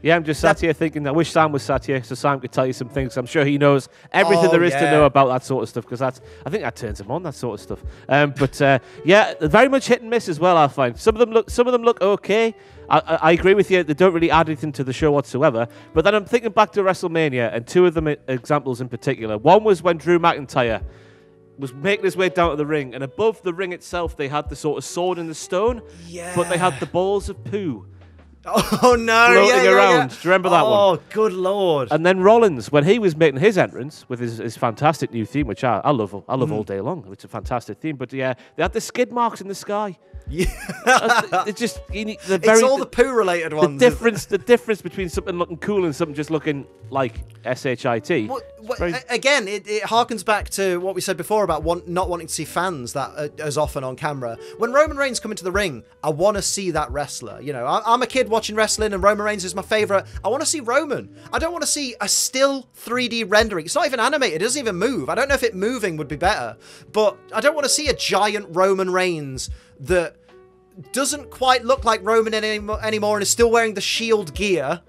Yeah, I'm just sat here thinking, I wish Sam was sat here so Sam could tell you some things. I'm sure he knows everything there is to know about that sort of stuff, because I think that turns him on, that sort of stuff. But yeah, very much hit and miss as well, I find. Some of them look okay. I agree with you, they don't really add anything to the show whatsoever. But then I'm thinking back to WrestleMania, and two of them examples in particular. One was when Drew McIntyre was making his way down to the ring, and above the ring itself they had the sort of sword in the stone, but they had the balls of poo. Oh no! Floating around. Do you remember that one? Oh, good lord! And then Rollins, when he was making his entrance with his fantastic new theme, which I love all day long. It's a fantastic theme. But yeah, they had the skid marks in the sky. Yeah. It's all the poo related ones. The difference between something looking cool and something just looking like SHIT. Again, it harkens back to what we said before about not wanting to see fans that as often on camera. When Roman Reigns come into the ring, I want to see that wrestler. You know, I'm a kid watching wrestling, and Roman Reigns is my favorite. I want to see Roman. I don't want to see a still 3D rendering. It's not even animated. It doesn't even move. I don't know if it moving would be better, but I don't want to see a giant Roman Reigns that doesn't quite look like Roman anymore and is still wearing the Shield gear.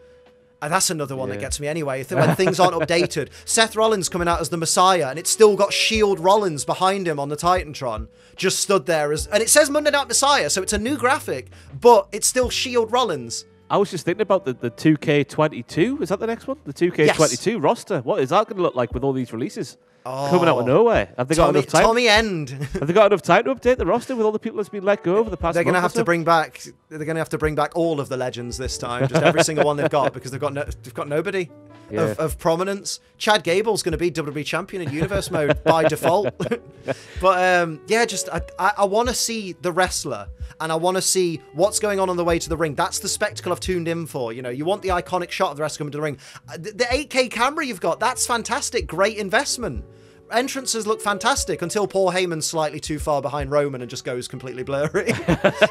And that's another one that gets me anyway. When things aren't updated. Seth Rollins coming out as the Messiah, and it's still got Shield Rollins behind him on the Titantron, just stood there and it says Monday Night Messiah, so it's a new graphic, but it's still Shield Rollins. I was just thinking about the 2K22. Is that the next one? The 2K22 roster. What is that going to look like with all these releases? Coming out of nowhere. Have they got enough time? Tommy End. Have they got enough time to update the roster with all the people that's been let go over the past? They're going to have to bring back. They're going to have to bring back all of the legends this time, just every single one they've got, because they've got nobody of prominence. Chad Gable's going to be WWE champion in Universe mode by default. But I want to see the wrestler, and I want to see what's going on the way to the ring. That's the spectacle I've tuned in for. You know, you want the iconic shot of the wrestler coming to the ring. The 8K camera you've got, that's fantastic. Great investment. Entrances look fantastic until Paul Heyman's slightly too far behind Roman and just goes completely blurry.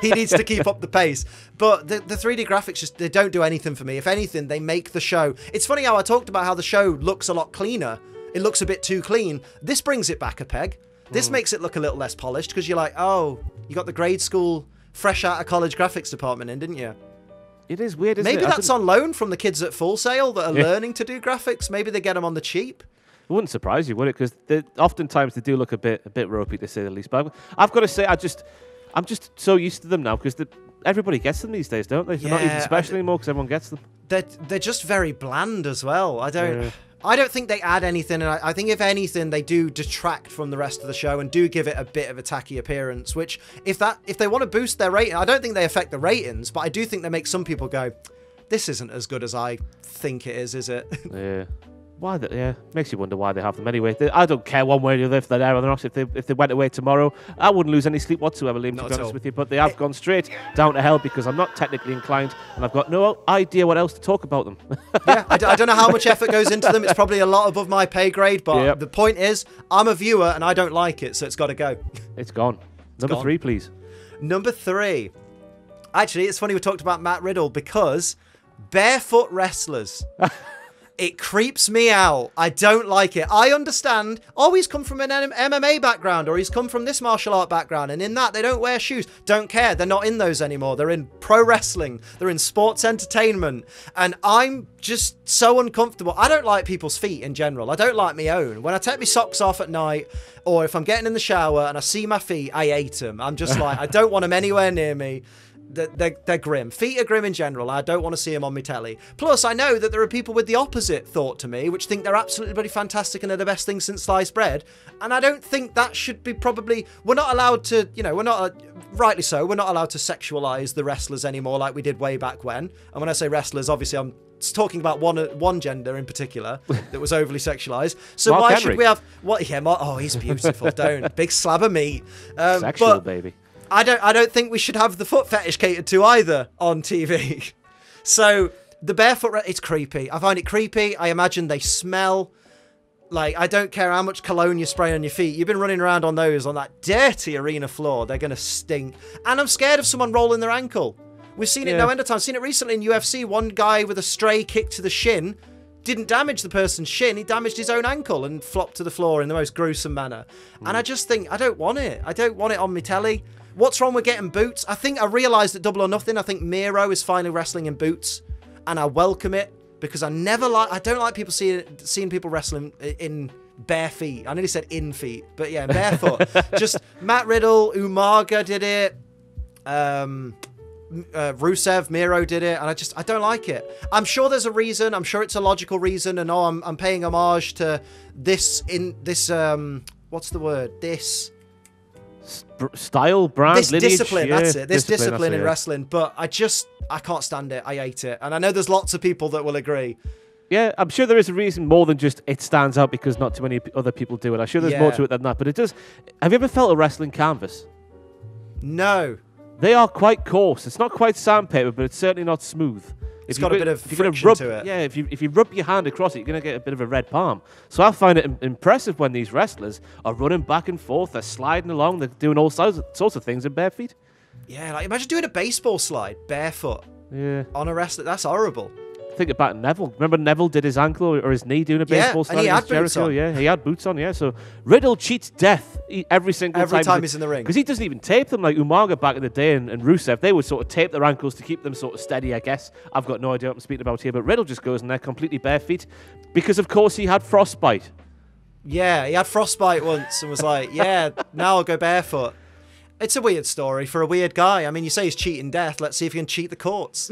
He needs to keep up the pace. But the 3D graphics, they don't do anything for me. If anything, they make the show. It's funny how I talked about how the show looks a lot cleaner. It looks a bit too clean. This brings it back a peg. This makes it look a little less polished, because you're like, oh, you got the grade school, fresh out of college graphics department in, didn't you? It is weird, isn't it? Maybe that's on loan from the kids at Full Sail that are learning to do graphics. Maybe they get them on the cheap. It wouldn't surprise you, would it? Because oftentimes they do look a bit ropey, to say the least. But I've got to say, I'm just so used to them now, because everybody gets them these days, don't they? They're not even special anymore because everyone gets them. They're just very bland as well. I don't think they add anything, and I think if anything they do detract from the rest of the show and do give it a bit of a tacky appearance. Which if they want to boost their rating, I don't think they affect the ratings, but I do think they make some people go, "This isn't as good as I think it is it?" Yeah. Why? Makes you wonder why they have them anyway. I don't care one way or the other if they're there or not. If they went away tomorrow, I wouldn't lose any sleep whatsoever, Liam, to be honest with you. But they have gone straight down to hell because I'm not technically inclined, and I've got no idea what else to talk about them. I don't know how much effort goes into them. It's probably a lot above my pay grade, but the point is, I'm a viewer and I don't like it, so it's got to go. It's gone. Number 3, please. Number 3. Actually, it's funny we talked about Matt Riddle, because barefoot wrestlers. It creeps me out. I don't like it. I understand, he's come from an MMA background, or he's come from this martial art background, and in that, they don't wear shoes. Don't care. They're not in those anymore. They're in pro wrestling. They're in sports entertainment. And I'm just so uncomfortable. I don't like people's feet in general. I don't like my own. When I take my socks off at night, or if I'm getting in the shower and I see my feet, I hate them. I'm just like, I don't want them anywhere near me. They're grim. Feet are grim in general. I don't want to see them on my telly. Plus, I know that there are people with the opposite thought to me, which think they're absolutely bloody fantastic and they're the best thing since sliced bread. And I don't think that should be we're not allowed to, rightly so, we're not allowed to sexualize the wrestlers anymore like we did way back when. And when I say wrestlers, obviously I'm talking about one gender in particular that was overly sexualized. So Mark why Henry. should we have he's beautiful. Don't. Big slab of meat. Sexual, baby. I don't think we should have the foot fetish catered to either on TV. So the barefoot, it's creepy. I find it creepy. I imagine they smell. Like, I don't care how much cologne you spray on your feet. You've been running around on those, on that dirty arena floor. They're going to stink. And I'm scared of someone rolling their ankle. We've seen it no end of time. I've seen it recently in UFC. One guy with a stray kick to the shin didn't damage the person's shin. He damaged his own ankle and flopped to the floor in the most gruesome manner. And I just think, I don't want it. I don't want it on my telly. What's wrong with getting boots? I realised at Double or Nothing, I think Miro is finally wrestling in boots. and I welcome it because I don't like people seeing people wrestling in bare feet. I nearly said in feet, but yeah, barefoot. Just Matt Riddle, Umaga did it. Rusev, Miro did it, and I don't like it. I'm sure there's a reason. I'm sure it's a logical reason, and I'm paying homage to this what's the word? This style, brand, this lineage, discipline. yeah, That's it. This discipline in yeah. wrestling, but I can't stand it. I hate it, and I know there's lots of people that will agree. Yeah, I'm sure there is a reason more than just it stands out because not too many other people do it. I'm sure there's more to it than that, but it does. Have you ever felt a wrestling canvas? No. They are quite coarse. It's not quite sandpaper, but it's certainly not smooth. It's got a bit of friction to it. Yeah, if you rub your hand across it, you're going to get a bit of a red palm. So I find it impressive when these wrestlers are running back and forth, they're sliding along, they're doing all sorts of things in bare feet. Yeah, like imagine doing a baseball slide barefoot on a wrestler. That's horrible. Think about Neville. Remember Neville did his ankle or his knee doing a baseball slide against Jericho? Yeah, he had boots on, yeah. So Riddle cheats death every time he's in the ring. Because he doesn't even tape them like Umaga back in the day and Rusev. They would sort of tape their ankles to keep them sort of steady, I guess. I've got no idea what I'm speaking about here, but Riddle just goes in there completely bare feet because, of course, he had frostbite. Yeah, he had frostbite once and was like, yeah, now I'll go barefoot. It's a weird story for a weird guy. I mean, you say he's cheating death. Let's see if he can cheat the courts.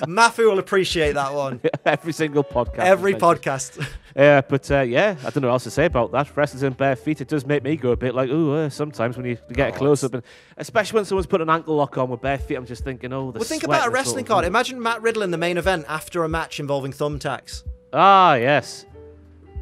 Mafu will appreciate that one. Every single podcast. Every podcast. Yeah, but yeah, I don't know what else to say about that. Wrestlers in bare feet, it does make me go a bit like, ooh, sometimes when you get a close-up. And especially when someone's put an ankle lock on with bare feet, I'm just thinking, oh, the Well, think about a wrestling card. Imagine Matt Riddle in the main event after a match involving thumbtacks. Ah, yes.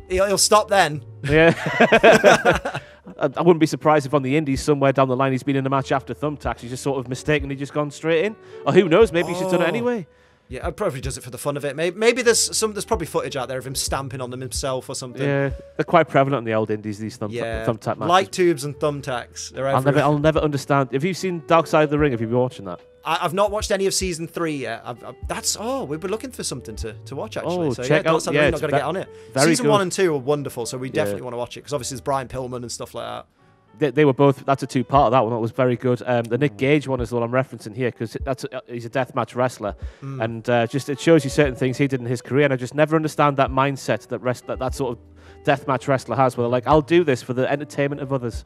He'll stop then. Yeah. I wouldn't be surprised if on the indies somewhere down the line he's been in a match after thumbtacks. He's just sort of mistakenly just gone straight in. Or who knows, maybe he's just done it anyway. Yeah, probably does it for the fun of it. Maybe there's probably footage out there of him stamping on them himself or something. Yeah, they're quite prevalent in the old indies, these thumbtack matches. Light tubes and thumbtacks. I'll never understand. Have you seen Dark Side of the Ring? Have you been watching that? I've not watched any of season 3 yet. We were looking for something to watch actually. Oh, so check out. Yeah, I've got to get on it. Season good. 1 and 2 are wonderful, so we definitely want to watch it because obviously there's Brian Pillman and stuff like that. They were both. That's a two-part of that one. That was very good. The Nick Gage one is the one I'm referencing here because he's a deathmatch wrestler, and just it shows you certain things he did in his career. And I just never understand that mindset that sort of deathmatch wrestler has, where they're like, I'll do this for the entertainment of others.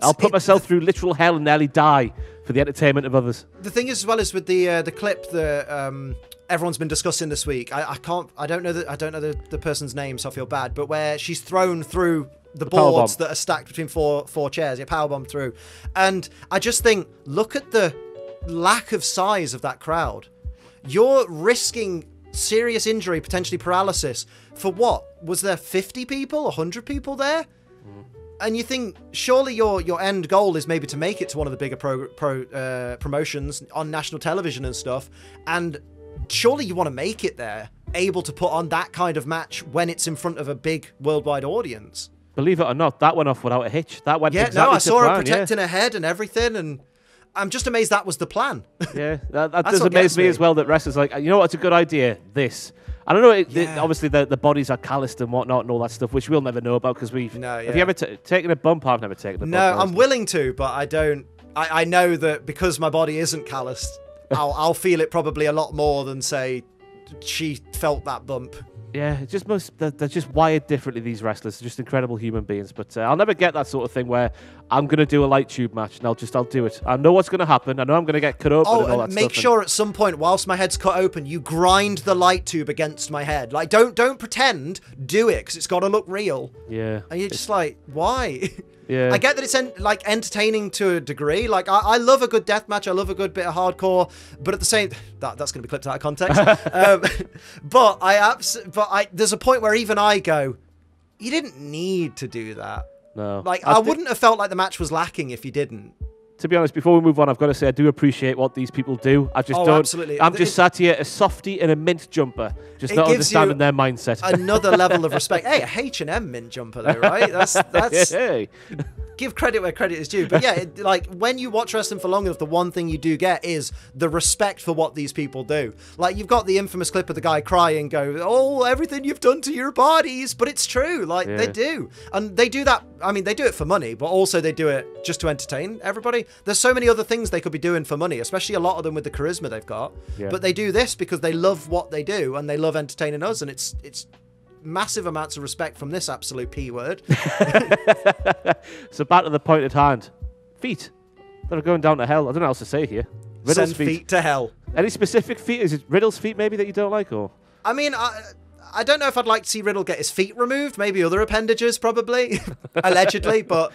I'll put myself through literal hell and nearly die for the entertainment of others. The thing is, as well as with the clip that everyone's been discussing this week, I don't know the person's name, so I feel bad. But where she's thrown through the boards that are stacked between four chairs, powerbomb through, and I just think, look at the lack of size of that crowd. You're risking serious injury, potentially paralysis, for what? Was there 50 people, 100 people there? And you think, surely your end goal is maybe to make it to one of the bigger promotions on national television and stuff, and surely you want to make it there, able to put on that kind of match when it's in front of a big worldwide audience. Believe it or not, that went off without a hitch. That went exactly I saw to her plan, protecting her head and everything, and I'm just amazed that was the plan. Yeah, that does amaze me as well, that wrestlers like, you know what's a good idea? This. I don't know, obviously the bodies are calloused and whatnot and all that stuff, which we'll never know about because we've... No, yeah. Have you ever taken a bump? I've never taken a bump. No, I'm willing to, but I don't... I know that because my body isn't calloused, I'll feel it probably a lot more than, say, she felt that bump. Yeah, it's just they're just wired differently, these wrestlers. They're just incredible human beings. But I'll never get that sort of thing where I'm going to do a light tube match and I'll do it. I know what's going to happen. I know I'm going to get cut open and all that stuff. Make sure at some point, whilst my head's cut open, you grind the light tube against my head. Like, don't pretend, do it, because it's got to look real. Yeah. And you're just like, why? Yeah. I get that it's entertaining to a degree. Like, I love a good death match. I love a good bit of hardcore. But at the same... That's going to be clipped out of context. But there's a point where even I go, you didn't need to do that. No. Like, I wouldn't have felt like the match was lacking if you didn't. To be honest, before we move on, I've got to say I do appreciate what these people do. I just don't. Absolutely. I'm just sat here, a softie in a mint jumper, just not understanding their mindset. Another level of respect. Hey, a H&M mint jumper though, right? That's Hey. give credit where credit is due. But yeah, like when you watch wrestling for long enough, the one thing you do get is the respect for what these people do. Like you've got the infamous clip of the guy crying, go, "Oh, everything you've done to your bodies," but it's true. Like they do, and they do that. I mean, they do it for money, but also they do it just to entertain everybody. There's so many other things they could be doing for money, especially a lot of them with the charisma they've got. Yeah. But they do this because they love what they do and they love entertaining us, and it's massive amounts of respect from this absolute P word. So back to the point at hand. Feet that are going down to hell. I don't know what else to say here. Riddle's Send feet to hell. Any specific feet? Is it Riddle's feet maybe that you don't like? Or I mean, I don't know if I'd like to see Riddle get his feet removed. Maybe other appendages, probably. Allegedly, but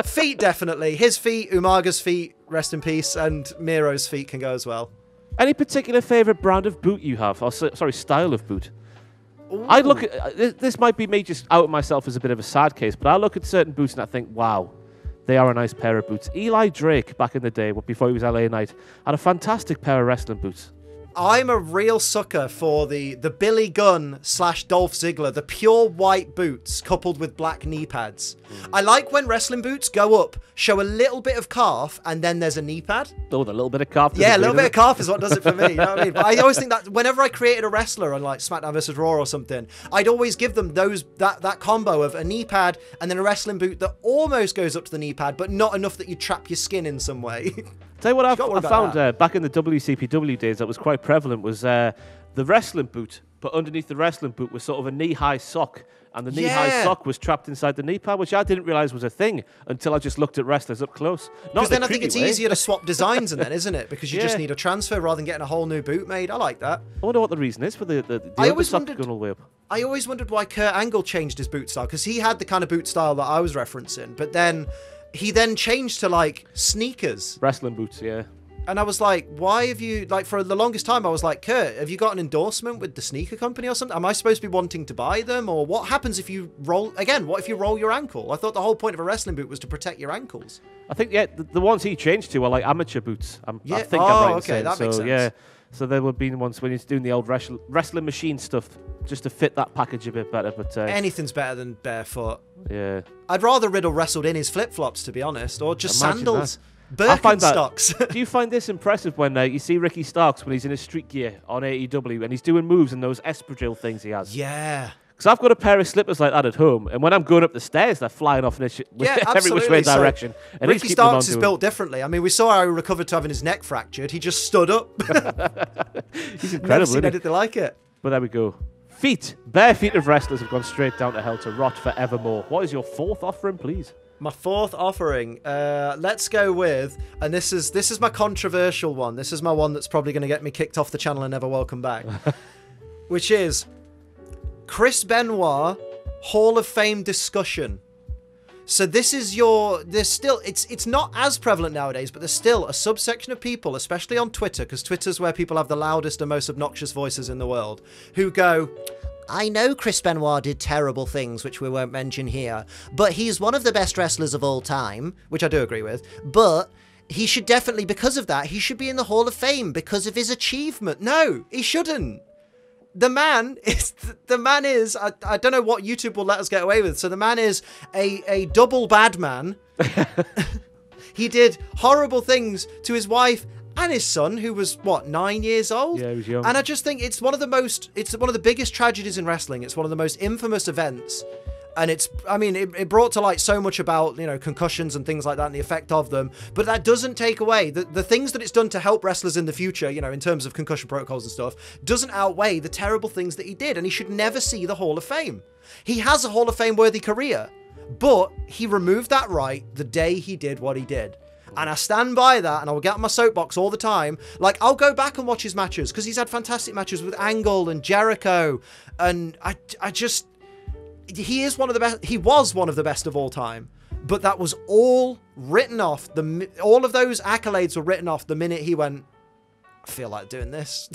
feet definitely. His feet, Umaga's feet, rest in peace, and Miro's feet can go as well. Any particular favourite brand of boot you have? Or sorry, style of boot? Ooh. I look at this might be me just outing myself as a bit of a sad case, but I look at certain boots and I think, wow, they are a nice pair of boots. Eli Drake, back in the day, before he was LA Knight, had a fantastic pair of wrestling boots. I'm a real sucker for the Billy Gunn / Dolph Ziggler, the pure white boots coupled with black knee pads. I like when wrestling boots go up, show a little bit of calf, and then there's a knee pad. Oh, the little bit of calf. Yeah, a little bit of calf is what does it for me. You know what I mean? But I always think that whenever I created a wrestler on like SmackDown vs. Raw or something, I'd always give them that combo of a knee pad and then a wrestling boot that almost goes up to the knee pad, but not enough that you trap your skin in some way. Tell you what I found back in the WCPW days that was quite prevalent was the wrestling boot, but underneath the wrestling boot was sort of a knee-high sock, and the knee-high sock was trapped inside the knee pad, which I didn't realise was a thing until I just looked at wrestlers up close. Because then I think it's easier to swap designs and then, isn't it? Because you just need a transfer rather than getting a whole new boot made. I like that. I wonder what the reason is for the other sock going all the way up. I always wondered why Kurt Angle changed his boot style, because he had the kind of boot style that I was referencing, but then he then changed to like sneakers. Wrestling boots, yeah. And I was like, why have you, like, for the longest time, I was like, Kurt, have you got an endorsement with the sneaker company or something? Am I supposed to be wanting to buy them? Or what happens if you roll, again, what if you roll your ankle? I thought the whole point of a wrestling boot was to protect your ankles. I think, yeah, the ones he changed to were like amateur boots. I think I'm right in saying. That makes sense. Yeah, so there would be ones when he's doing the old wrestling machine stuff, just to fit that package a bit better. But anything's better than barefoot. Yeah. I'd rather Riddle wrestled in his flip-flops, to be honest, or just Imagine sandals. That. Birkenstocks. Do you find this impressive when you see Ricky Starks when he's in his street gear on AEW and he's doing moves and those espadrille things he has? Yeah. Because I've got a pair of slippers like that at home, and when I'm going up the stairs, they're flying off in every which way direction. And Ricky Starks is built differently. I mean, we saw how he recovered to having his neck fractured. He just stood up. He's incredible. Never seen anything like it. But there we go. Feet. Bare feet of wrestlers have gone straight down to hell to rot forevermore. What is your fourth offering, please? My fourth offering, let's go with, and this is my controversial one. This is my one that's probably going to get me kicked off the channel and never welcome back. Which is Chris Benoit Hall of Fame discussion. So this is there's still, it's not as prevalent nowadays, but there's still a subsection of people, especially on Twitter, because Twitter's where people have the loudest and most obnoxious voices in the world, who go, I know Chris Benoit did terrible things, which we won't mention here, but he's one of the best wrestlers of all time, which I do agree with, but he should definitely, because of that, he should be in the Hall of Fame because of his achievement. No, he shouldn't. The man is, I don't know what YouTube will let us get away with, so the man is a double bad man. He did horrible things to his wife and his son, who was, what, 9 years old? Yeah, he was young. And I just think it's one of the biggest tragedies in wrestling. It's one of the most infamous events. And it brought to light so much about, concussions and things like that and the effect of them. But that doesn't take away the things that it's done to help wrestlers in the future, in terms of concussion protocols and stuff, doesn't outweigh the terrible things that he did. And he should never see the Hall of Fame. He has a Hall of Fame worthy career, but he removed that right the day he did what he did. And I stand by that, and I will get on my soapbox all the time. Like, I'll go back and watch his matches, because he's had fantastic matches with Angle and Jericho, and he is one of the best. He was one of the best of all time, but that was all written off. All of those accolades were written off the minute he went, I feel like doing this.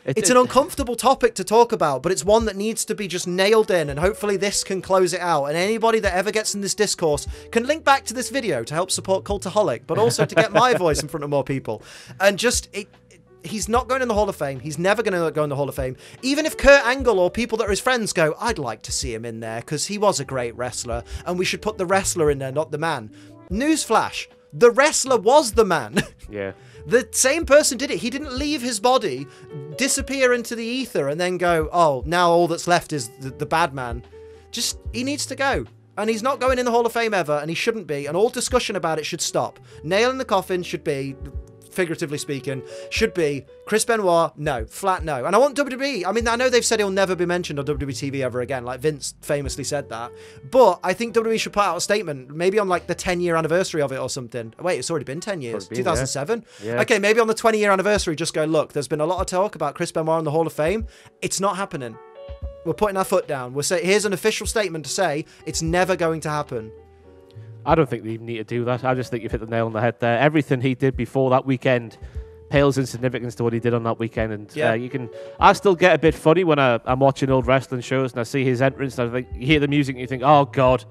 It's an uncomfortable topic to talk about, but it's one that needs to be just nailed in, and hopefully this can close it out. And anybody that ever gets in this discourse can link back to this video to help support Cultaholic, but also to get my voice in front of more people. And just, He's not going in the Hall of Fame. He's never going to go in the Hall of Fame. Even if Kurt Angle or people that are his friends go, I'd like to see him in there because he was a great wrestler and we should put the wrestler in there, not the man. Newsflash, the wrestler was the man. Yeah. The same person did it. He didn't leave his body, disappear into the ether, and then go, oh, now all that's left is the bad man. Just, he needs to go. And he's not going in the Hall of Fame ever, and he shouldn't be. And all discussion about it should stop. Nail in the coffin should be, figuratively speaking, should be Chris Benoit, no, flat no. And I want WWE, I mean, I know they've said he'll never be mentioned on WWE TV ever again, like Vince famously said that, but I think WWE should put out a statement, maybe on like the 10-year anniversary of it or something. Wait, it's already been 10 years, 2007? Yeah. Okay, maybe on the 20-year anniversary, just go, look, there's been a lot of talk about Chris Benoit in the Hall of Fame. It's not happening. We're putting our foot down. We're saying, here's an official statement to say it's never going to happen. I don't think they even need to do that. I just think you've hit the nail on the head there. Everything he did before that weekend pales in significance to what he did on that weekend. And I still get a bit funny when I'm watching old wrestling shows and I see his entrance and I think, you hear the music and you think, oh God,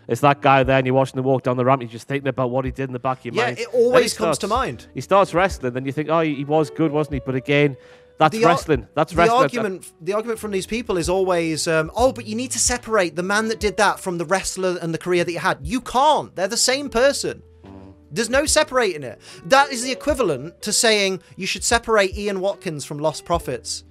it's that guy there, and you're watching him walk down the ramp, you're just thinking about what he did in the back of your mind. Yeah, it always comes to mind. He starts wrestling, then you think, oh, he was good, wasn't he? But again, that's wrestling. That's wrestling. The argument from these people is always, oh, but you need to separate the man that did that from the wrestler and the career that you had. You can't. They're the same person. There's no separating it. That is the equivalent to saying you should separate Ian Watkins from Lost Profits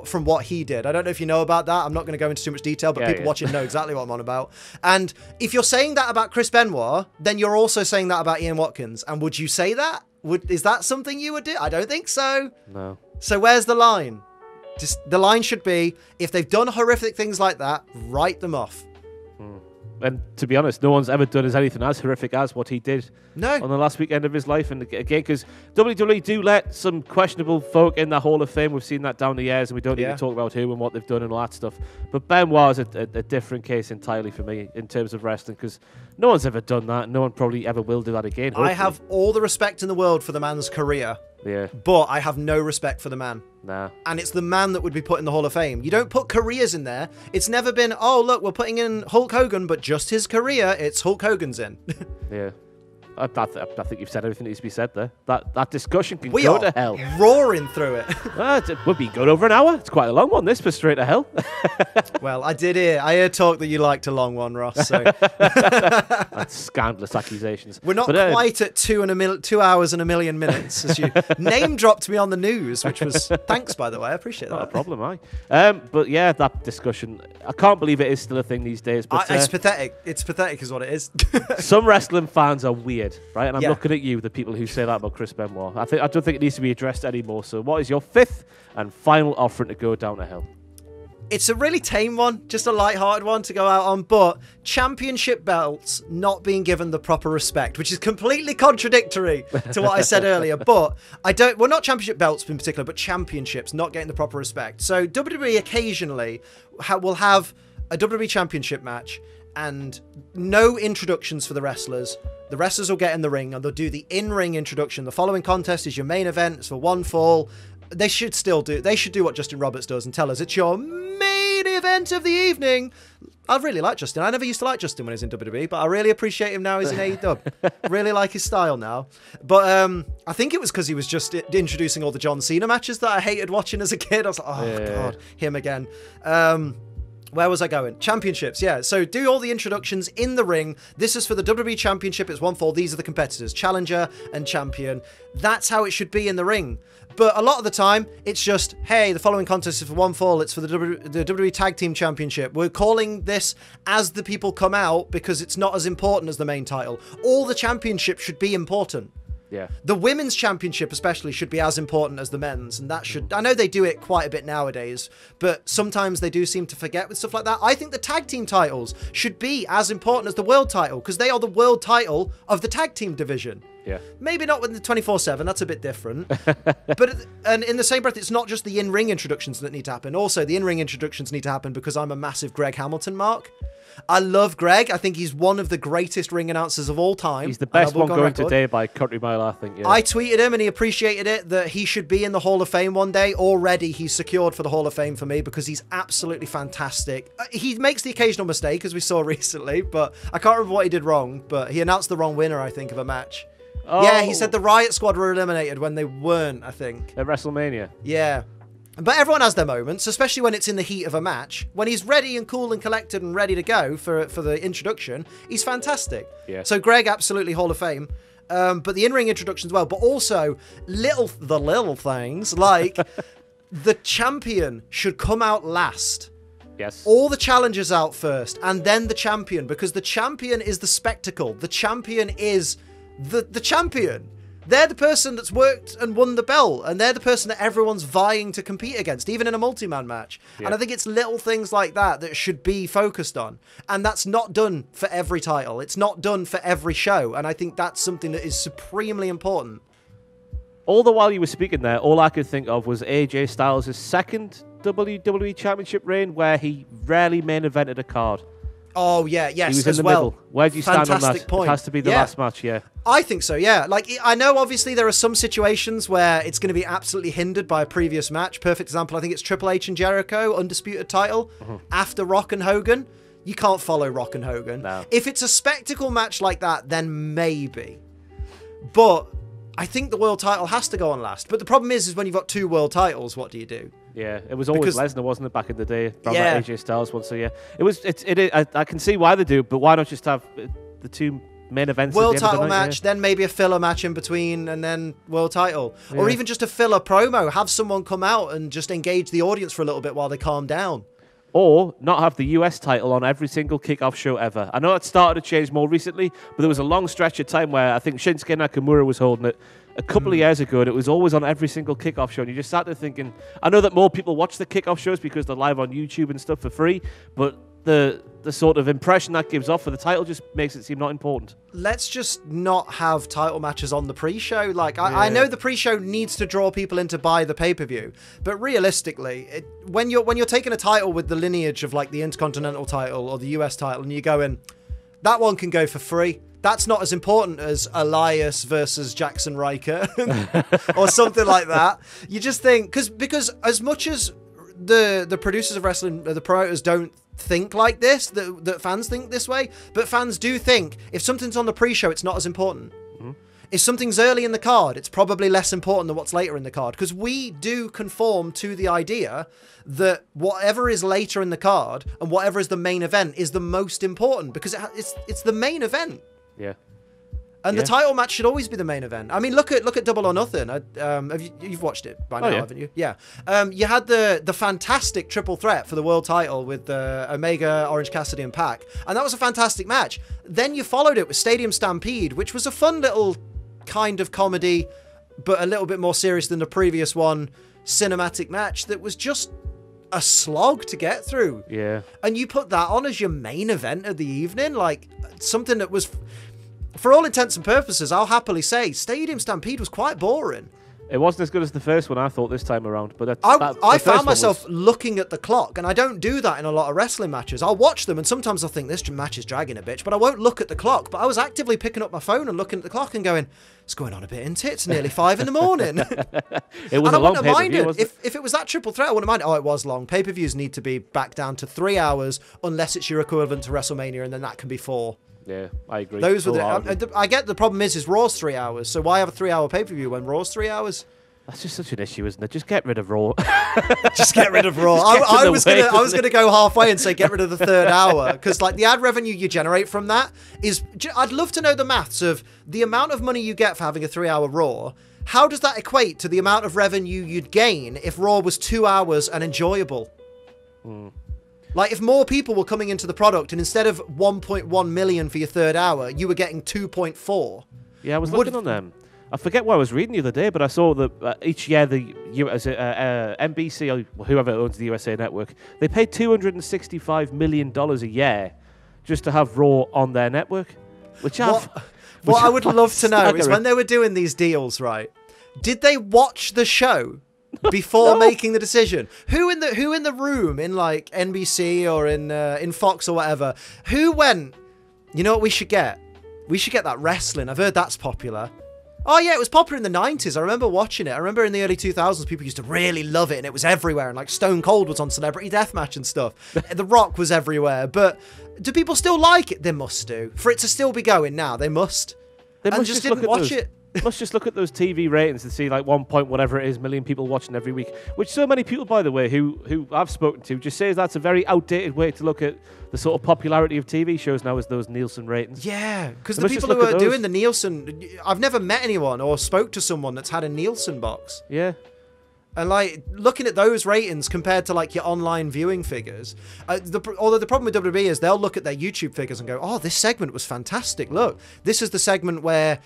from what he did. I don't know if you know about that. I'm not going to go into too much detail, but people watching know exactly what I'm on about. And if you're saying that about Chris Benoit, then you're also saying that about Ian Watkins. And would you say that? Is that something you would do? I don't think so. No. So where's the line? Just the line should be, if they've done horrific things like that, write them off. And to be honest, no one's ever done anything as horrific as what he did on the last weekend of his life. And again, because WWE do let some questionable folk in the Hall of Fame. We've seen that down the years, and we don't need to talk about who and what they've done and all that stuff. But Benoit is a different case entirely for me in terms of wrestling, because no one's ever done that. No one probably ever will do that again. Hopefully. I have all the respect in the world for the man's career. Yeah. But I have no respect for the man. Nah. And it's the man that would be put in the Hall of Fame. You don't put careers in there. It's never been, oh, look, we're putting in Hulk Hogan, but just his career, it's Hulk Hogan's in. Yeah. I think you've said everything that needs to be said there. That discussion can go to hell. Roaring through it. We've been going over an hour. It's quite a long one, this, for Straight to Hell. Well, I heard talk that you liked a long one, Ross. So. That's scandalous accusations. We're not quite at 2 hours and a million minutes, as you name dropped me on the news, which was, thanks, by the way. I appreciate that. Not a problem, but yeah, that discussion, I can't believe it is still a thing these days. But it's pathetic. It's pathetic is what it is. Some wrestling fans are weird. Right, and I'm looking at you, the people who say that about Chris Benoit. I don't think it needs to be addressed anymore. So, what is your fifth and final offering to go down to hell? It's a really tame one, just a light-hearted one to go out on, but championship belts not being given the proper respect, which is completely contradictory to what I said earlier. But not championship belts in particular, but championships not getting the proper respect. So WWE occasionally will have a WWE championship match and no introductions for the wrestlers. The wrestlers will get in the ring and they'll do the in-ring introduction. The following contest is your main event. It's for one fall. They should do what Justin Roberts does and tell us it's your main event of the evening. I really like Justin. I never used to like Justin when he was in WWE, but I really appreciate him now he's in AEW. Really like his style now. But I think it was because he was just introducing all the John Cena matches that I hated watching as a kid. I was like, oh, God, him again. Where was I going? Championships, yeah. So do all the introductions in the ring. This is for the WWE Championship. It's one fall. These are the competitors, challenger and champion. That's how it should be in the ring. But a lot of the time, it's just, hey, the following contest is for one fall. It's for the WWE Tag Team Championship. We're calling this as the people come out because it's not as important as the main title. All the championships should be important. Yeah. The women's championship especially should be as important as the men's, and that should, I know they do it quite a bit nowadays, but sometimes they do seem to forget with stuff like that. I think the tag team titles should be as important as the world title, because they are the world title of the tag team division. Yeah. Maybe not with the 24/7, that's a bit different. And in the same breath, it's not just the in-ring introductions that need to happen. Also, the in-ring introductions need to happen because I'm a massive Greg Hamilton mark. I love Greg. I think he's one of the greatest ring announcers of all time. He's the best one going today by country mile, I think. Yeah. I tweeted him and he appreciated it, that he should be in the Hall of Fame one day. Already he's secured for the Hall of Fame for me because he's absolutely fantastic. He makes the occasional mistake, as we saw recently, but I can't remember what he did wrong, but he announced the wrong winner, I think, of a match. Yeah, he said the Riot Squad were eliminated when they weren't, I think. At WrestleMania. Yeah. But everyone has their moments, especially when it's in the heat of a match. When he's ready and cool and collected and ready to go for the introduction, he's fantastic. Yeah. So Greg, absolutely Hall of Fame. But the in-ring introduction as well. But also, the little things, like the champion should come out last. Yes. All the challengers out first, and then the champion, because the champion is the spectacle. The champion is the champion. They're the person that's worked and won the belt, and they're the person that everyone's vying to compete against, even in a multi-man match. Yeah. And I think it's little things like that that should be focused on. And that's not done for every title. It's not done for every show. And I think that's something that is supremely important. All the while you were speaking there, all I could think of was AJ Styles' second WWE Championship reign, where he rarely main evented a card. Oh, yeah, yes, He was as in the well. middle. Where do you stand on Fantastic that? point. It has to be the Yeah. last match, yeah. I think so, yeah. Like, I know obviously there are some situations where it's going to be absolutely hindered by a previous match. Perfect example, I think it's Triple H and Jericho, undisputed title, after Rock and Hogan. You can't follow Rock and Hogan. No. If it's a spectacle match like that, then maybe. But I think the world title has to go on last. But the problem is when you've got two world titles, what do you do? Yeah, it was always Because- Lesnar, wasn't it, back in the day? Around Yeah. that AJ Styles one. So yeah, I can see why they do, but why not just have the two main events? World at the end title of the night, match, then maybe a filler match in between, and then world title. Or Yeah. even just a filler promo. Have someone come out and just engage the audience for a little bit while they calm down. Or not have the US title on every single kickoff show ever. I know it started to change more recently, but there was a long stretch of time where I think Shinsuke Nakamura was holding it a couple of years ago, and it was always on every single kickoff show. And you just sat there thinking, I know that more people watch the kickoff shows because they're live on YouTube and stuff for free, but the sort of impression that gives off for the title just makes it seem not important. Let's just not have title matches on the pre-show. Like, I know the pre-show needs to draw people in to buy the pay-per-view, but realistically, when you're taking a title with the lineage of like the Intercontinental title or the US title, and you're going, that one can go for free. That's not as important as Elias versus Jackson Riker or something like that. You just think, because as much as the producers of wrestling, the promoters don't think like this, that fans think this way, but fans do think if something's on the pre-show, it's not as important. If something's early in the card, it's probably less important than what's later in the card, because we do conform to the idea that whatever is later in the card and whatever is the main event is the most important, because it's the main event. Yeah. And Yeah. the title match should always be the main event. I mean, look at Double or Nothing. You've watched it by now, yeah. haven't you? Yeah. You had the fantastic triple threat for the world title with Omega, Orange Cassidy, and Pac, and that was a fantastic match. Then you followed it with Stadium Stampede, which was a fun little kind of comedy, but a little bit more serious than the previous one. Cinematic match that was just a slog to get through. Yeah. And you put that on as your main event of the evening, like something that was, for all intents and purposes, I'll happily say, Stadium Stampede was quite boring. It wasn't as good as the first one, I thought, this time around. But I the found first one myself was- looking at the clock, and I don't do that in a lot of wrestling matches. I'll watch them, and sometimes I'll think, this match is dragging a bitch, but I won't look at the clock. But I was actively picking up my phone and looking at the clock and going, it's going on a bit, isn't it? It's nearly 5 in the morning. It was And I a long wouldn't have pay-per-view, minded. wasn't it? If it was that triple threat, I wouldn't mind. Oh, it was long. Pay-per-views need to be back down to 3 hours unless it's your equivalent to WrestleMania, and then that can be 4. Yeah, I agree. Those were Wholeheartedly. I get the problem is Raw's 3 hours, so why have a 3-hour pay-per-view when Raw's 3 hours? That's just such an issue, isn't it? Just get rid of Raw. Just get rid of Raw. Just get I in was the way, gonna doesn't it? go halfway and say get rid of the 3rd hour, because like the ad revenue you generate from that is. I'd love to know the maths of the amount of money you get for having a 3-hour Raw. How does that equate to the amount of revenue you'd gain if Raw was 2 hours and enjoyable? Like if more people were coming into the product and instead of 1.1 million for your 3rd hour, you were getting 2.4. Yeah, I was looking on them. I forget what I was reading the other day, but I saw that each year the NBC or whoever owns the USA Network, they pay $265 million a year just to have Raw on their network. Which What I would love to know is staggering. when they were doing these deals, right? Did they watch the show before making the decision? Who in the room in like NBC or in Fox or whatever? Who went? You know what we should get? We should get that wrestling. I've heard that's popular. Oh yeah, it was popular in the 90s. I remember watching it. I remember in the early 2000s, people used to really love it, and it was everywhere. And like Stone Cold was on Celebrity Deathmatch and stuff. The Rock was everywhere. But do people still like it? They must do. For it to still be going now, they must. They And must just look didn't at watch those it. Let's just look at those TV ratings and see like 1 point whatever it is million people watching every week. Which so many people, by the way, who I've spoken to, just says that's a very outdated way to look at the sort of popularity of TV shows now, as those Nielsen ratings. Yeah, because So the let's just people who look are at doing those. the Nielsen, I've never met anyone or spoke to someone that's had a Nielsen box. Yeah. And like looking at those ratings compared to like your online viewing figures, although the problem with WWE is they'll look at their YouTube figures and go, "Oh, this segment was fantastic. Look, this is the segment where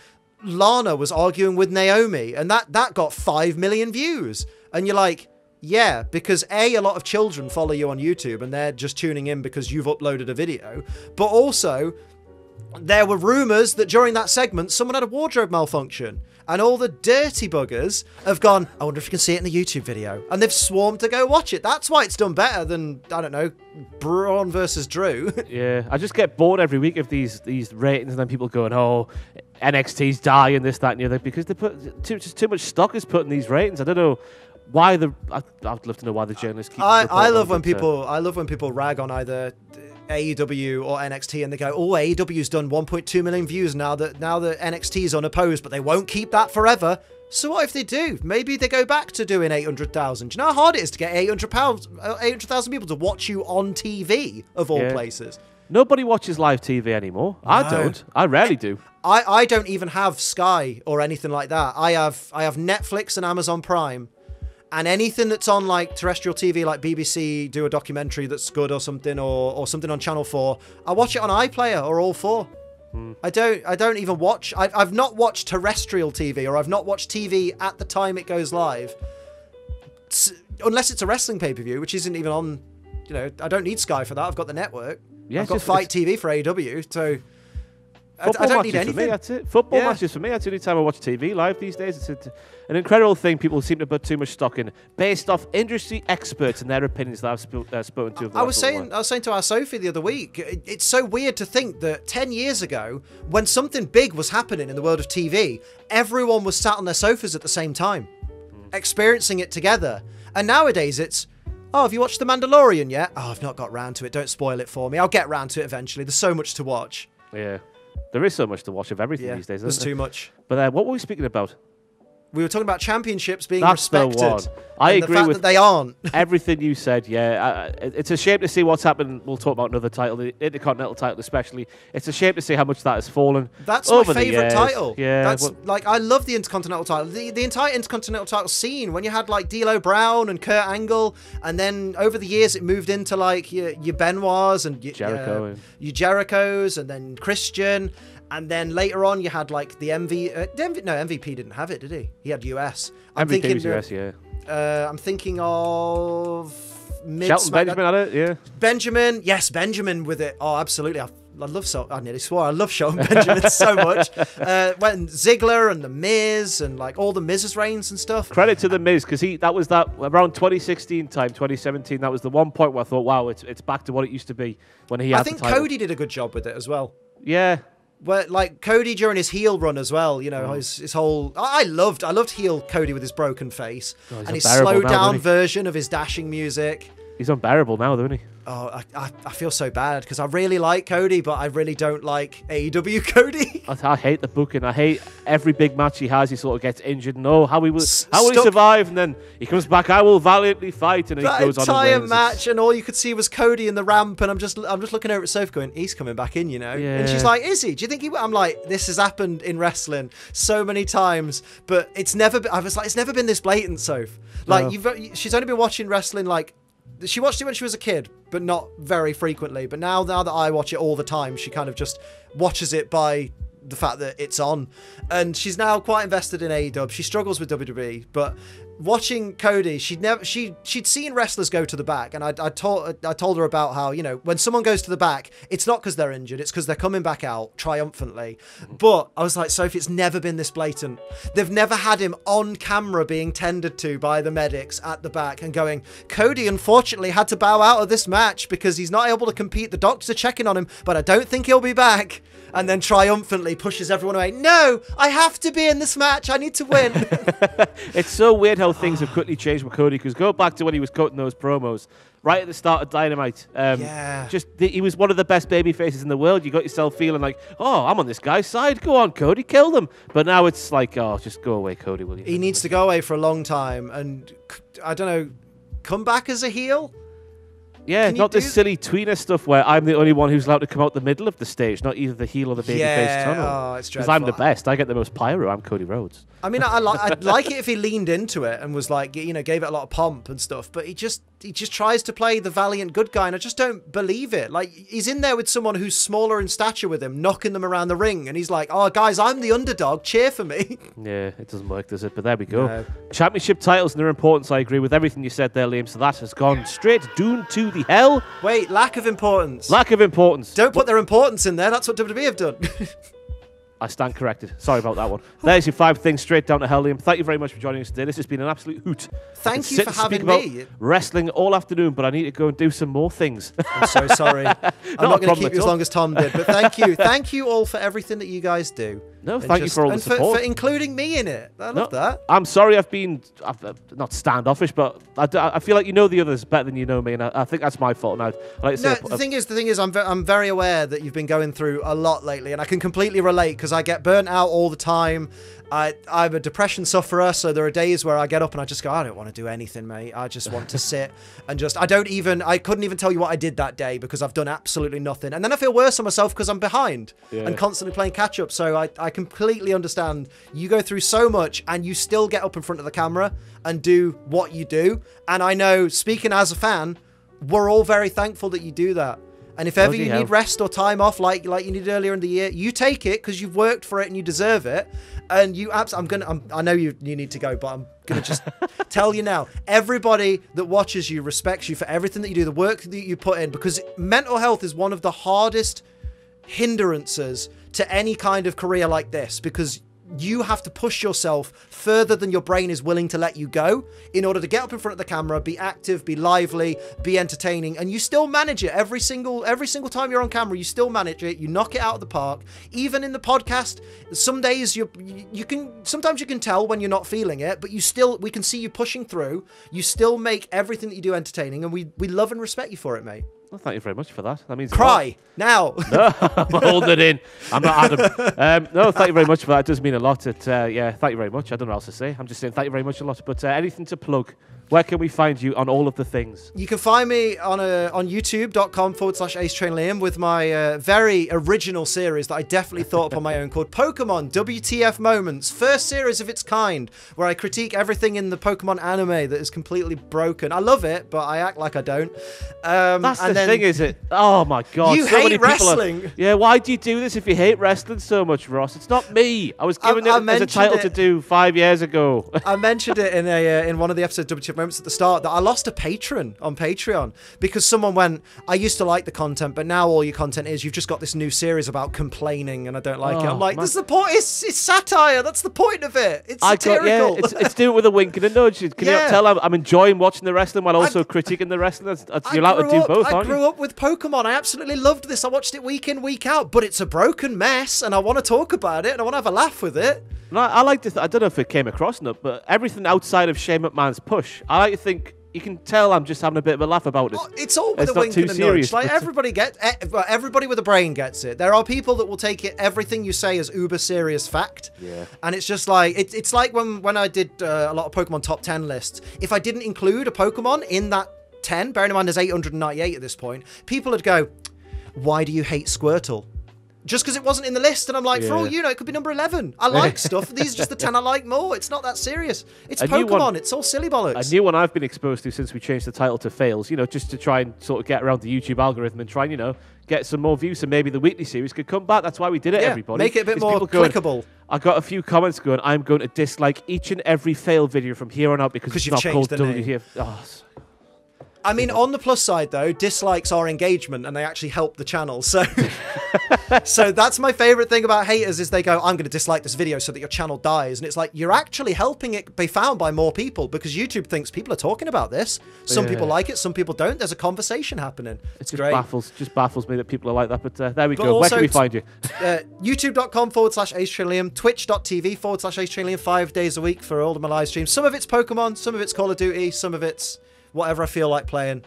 Lana was arguing with Naomi, and that got 5 million views." And you're like, "Yeah, because a lot of children follow you on YouTube, and they're just tuning in because you've uploaded a video, but also." There were rumours that during that segment, someone had a wardrobe malfunction. And all the dirty buggers have gone, I wonder if you can see it in the YouTube video. And they've swarmed to go watch it. That's why it's done better than, I don't know, Braun versus Drew. Yeah, I just get bored every week of these ratings, and then people going, "Oh, NXT's dying, this, that, and the other," because they put too much stock is put in these ratings. I don't know why I'd love to know why the journalists keep. I love when people rag on either AEW or NXT and they go, "Oh, AEW's done 1.2 million views now that NXT's unopposed, but they won't keep that forever." So what if they do? Maybe they go back to doing 800,000. Do you know how hard it is to get 800,000 people to watch you on TV of all places? Nobody watches live TV anymore. No. I don't. I rarely do. I don't even have Sky or anything like that. I have Netflix and Amazon Prime. And anything that's on like terrestrial TV, like BBC do a documentary that's good or something, or something on Channel 4, I watch it on iPlayer or All 4. I don't even watch. I've not watched terrestrial TV, or I've not watched TV at the time it goes live, unless it's a wrestling pay-per-view, which isn't even on. You know, I don't need Sky for that. I've got the network. Yeah, I've got Fight TV for AEW, so. I don't need anything. For me, that's it. Football matches for me. That's the only time I watch TV live these days. It's an incredible thing people seem to put too much stock in, based off industry experts and their opinions that I've spoken to. I was saying to our Sophie the other week, it's so weird to think that 10 years ago, when something big was happening in the world of TV, everyone was sat on their sofas at the same time, experiencing it together. And nowadays it's, "Oh, have you watched The Mandalorian yet? Oh, I've not got round to it. Don't spoil it for me. I'll get round to it eventually. There's so much to watch." Yeah. There is so much to watch of everything these days, there's isn't there? too much. But what were we speaking about? We were talking about championships being That's respected. the one. I agree the fact with that they aren't. everything you said. Yeah, it's a shame to see what's happened. We'll talk about another title, the Intercontinental title especially. It's a shame to see how much that has fallen. That's over my favourite title. Yeah, that's like I love the Intercontinental title. The entire Intercontinental title scene, when you had like D'Lo Brown and Kurt Angle, and then over the years it moved into like your Benoits and your Jerichos, and then Christian. And then later on, you had like the MVP didn't have it, did he? He had US. MVP was US, yeah. I'm thinking of Shelton Benjamin had it, yeah. Benjamin with it. Oh, absolutely. I love I nearly swore. I love Shelton Benjamin so much. When Ziggler and the Miz and like all the Miz's reigns and stuff. Credit to the Miz, because that was around 2016 time, 2017. That was the one point where I thought, wow, it's back to what it used to be when he had the title. I think Cody did a good job with it as well. Yeah. Where like Cody during his heel run as well, you know, his whole I loved heel Cody with his broken face and his slowed down version of his dashing music. He's unbearable now, though, isn't he? Oh, I feel so bad because I really like Cody, but I really don't like AEW Cody. I hate the booking. I hate every big match he has. He sort of gets injured. How will he survive? And then he comes back. I will valiantly fight, and he goes on. That entire match, and all you could see was Cody in the ramp, and I'm just looking over at Soph going, he's coming back in, you know. Yeah. And she's like, is he? Do you think he? I'm like, this has happened in wrestling so many times, but it's never. I was like, it's never been this blatant, Soph. Like she's only been watching wrestling like. She watched it when she was a kid, but not very frequently. But now that I watch it all the time, she kind of just watches it by the fact that it's on. And she's now quite invested in AEW. She struggles with WWE, but watching Cody, she'd seen wrestlers go to the back, and I told her about how, you know, when someone goes to the back, it's not because they're injured, it's because they're coming back out triumphantly. But I was like, Sophie, it's never been this blatant. They've never had him on camera being tended to by the medics at the back and going, Cody unfortunately had to bow out of this match because he's not able to compete. The doctors are checking on him, but I don't think he'll be back. And then triumphantly desperately pushes everyone away. No, I have to be in this match. I need to win. It's so weird how things have quickly changed with Cody, because go back to when he was cutting those promos right at the start of Dynamite. He was one of the best baby faces in the world. You got yourself feeling like, oh, I'm on this guy's side. Go on, Cody, kill them. But now it's like, oh, just go away, Cody, will you? He needs to go away for a long time and, I don't know, come back as a heel? Yeah, not this silly tweener stuff where I'm the only one who's allowed to come out the middle of the stage, not either the heel or the babyface tunnel. Oh, it's dreadful. Because I'm the best. I get the most pyro. I'm Cody Rhodes. I mean, I'd like it if he leaned into it and was like, you know, gave it a lot of pomp and stuff, but he just tries to play the valiant good guy, and I just don't believe it. Like, he's in there with someone who's smaller in stature with him, knocking them around the ring, and he's like, oh, guys, I'm the underdog, cheer for me. Yeah, it doesn't work, does it? But there we go. No. Championship titles and their importance, I agree with everything you said there, Liam, so that has gone straight doomed to the hell. Wait, lack of importance. Lack of importance. Don't put their importance in there, that's what WWE have done. I stand corrected. Sorry about that one. There's your 5 things straight down to hell, Liam. Thank you very much for joining us today. This has been an absolute hoot. Thank you for having me. Wrestling all afternoon, but I need to go and do some more things. I'm so sorry. I'm not going to keep you as long as Tom did, but thank you. Thank you all for everything that you guys do. No, thank you for all the support. For including me in it. I love that. I'm sorry I've been not standoffish, but I feel like you know the others better than you know me, and I think that's my fault. And I'd like to say, the thing is, I'm very aware that you've been going through a lot lately, and I can completely relate because I get burnt out all the time. I'm a depression sufferer, so there are days where I get up and I just go, I don't want to do anything, mate. I just want to sit and I couldn't even tell you what I did that day because I've done absolutely nothing. And then I feel worse on myself because I'm behind and constantly playing catch up. So I completely understand. You go through so much and you still get up in front of the camera and do what you do. And I know, speaking as a fan, we're all very thankful that you do that. And if ever you need rest or time off, like you needed earlier in the year, you take it because you've worked for it and you deserve it. And I know you need to go, but I'm gonna just tell you now. Everybody that watches you respects you for everything that you do, the work that you put in, because mental health is one of the hardest hindrances to any kind of career like this, because you have to push yourself further than your brain is willing to let you go in order to get up in front of the camera, be active, be lively, be entertaining, and you still manage it every single time you're on camera. You still manage it. You knock it out of the park. Even in the podcast, some days sometimes you can tell when you're not feeling it, but we can see you pushing through. You still make everything that you do entertaining, and we love and respect you for it, mate. Well, thank you very much for that. That means cry now. No, I'm holding it in. I'm not Adam. No, thank you very much for that. It does mean a lot. Yeah, thank you very much. I don't know what else to say. I'm just saying thank you very much a lot. But anything to plug? Where can we find you on all of the things? You can find me on youtube.com/AceTrainLiam with my very original series that I definitely thought up on my own called Pokemon WTF Moments. First series of its kind, where I critique everything in the Pokemon anime that is completely broken. I love it, but I act like I don't. That's the thing, is it? Oh my God. You hate wrestling. Yeah, why do you do this if you hate wrestling so much, Ross? It's not me. I was given it as a title to do 5 years ago. I mentioned it in one of the episodes of WTF Moments at the start that I lost a patron on Patreon because someone went, I used to like the content, but now all your content is you've just got this new series about complaining and I don't like it. I'm like, this is the point. It's satire. That's the point of it. It's satirical. It's do it with a wink and a nudge. Can you not tell I'm enjoying watching the wrestling while also critiquing the wrestling? You're allowed to do both, aren't you? I grew up with Pokemon. I absolutely loved this. I watched it week in, week out, but it's a broken mess and I want to talk about it and I want to have a laugh with it. I like to I don't know if it came across enough, but everything outside of Shane McMahon's push, I like to think you can tell I'm just having a bit of a laugh about it. Oh, it's all with a wink and a nudge. Like everybody with a brain gets it. There are people that will take everything you say as uber serious fact. Yeah. And it's just like it's like when I did a lot of Pokemon top 10 lists. If I didn't include a Pokemon in that 10, bearing in mind there's 898 at this point, people would go, "Why do you hate Squirtle?" Just because it wasn't in the list, and I'm like, for all you know, it could be number 11. I like stuff. These are just the 10 I like more. It's not that serious. It's Pokemon. It's all silly bollocks. A new one I've been exposed to since we changed the title to Fails, just to try and sort of get around the YouTube algorithm and try and, get some more views, so maybe the weekly series could come back. That's why we did it, everybody. Make it a bit more clickable. I got a few comments going, I'm going to dislike each and every fail video from here on out because it's not called WTF. Oh, I mean, on the plus side, though, dislikes are engagement and they actually help the channel. So so that's my favorite thing about haters is they go, I'm going to dislike this video so that your channel dies. And it's like, you're actually helping it be found by more people because YouTube thinks people are talking about this. Some people like it, some people don't. There's a conversation happening. It's great. Just baffles me that people are like that. But there we go. Where can we find you? YouTube.com/Ace Trillium, Twitch.tv/Ace Trillium, 5 days a week for all of my live streams. Some of it's Pokemon, some of it's Call of Duty, some of it's whatever I feel like playing.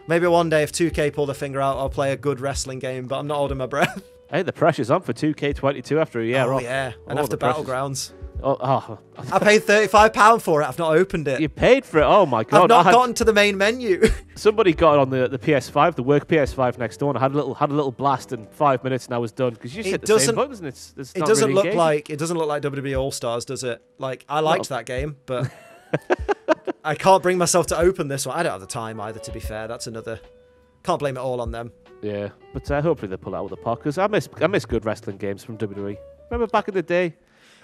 Maybe one day if 2K pull their finger out, I'll play a good wrestling game, but I'm not holding my breath. Hey, the pressure's on for 2K22 after a year off. Yeah, and after Battlegrounds. I paid £35 for it. I've not opened it. You paid for it? Oh my God. I've not gotten to the main menu. Somebody got it on the PS5, the work PS5 next door, and I had a little blast in 5 minutes and I was done. Because you just hit the same buttons and it's it not doesn't really look engaging. like it doesn't look like WWE All Stars, does it? Like I liked that game, but I can't bring myself to open this one. I don't have the time either, to be fair. That's another. Can't blame it all on them. Yeah, but hopefully they pull out with the park because I miss good wrestling games from WWE. Remember back in the day?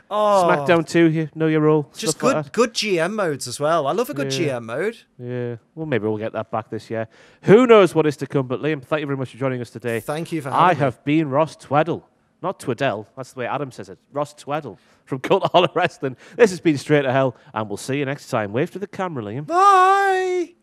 Oh, SmackDown 2, you know your role. Just good GM modes as well. I love a good GM mode. Yeah, well maybe we'll get that back this year. Who knows what is to come? But Liam, thank you very much for joining us today. Thank you for having me. I have been Ross Tweddle, not Twiddell. That's the way Adam says it. Ross Tweddle from Cultaholic Wrestling. This has been Straight to Hell, and we'll see you next time. Wave to the camera, Liam. Bye.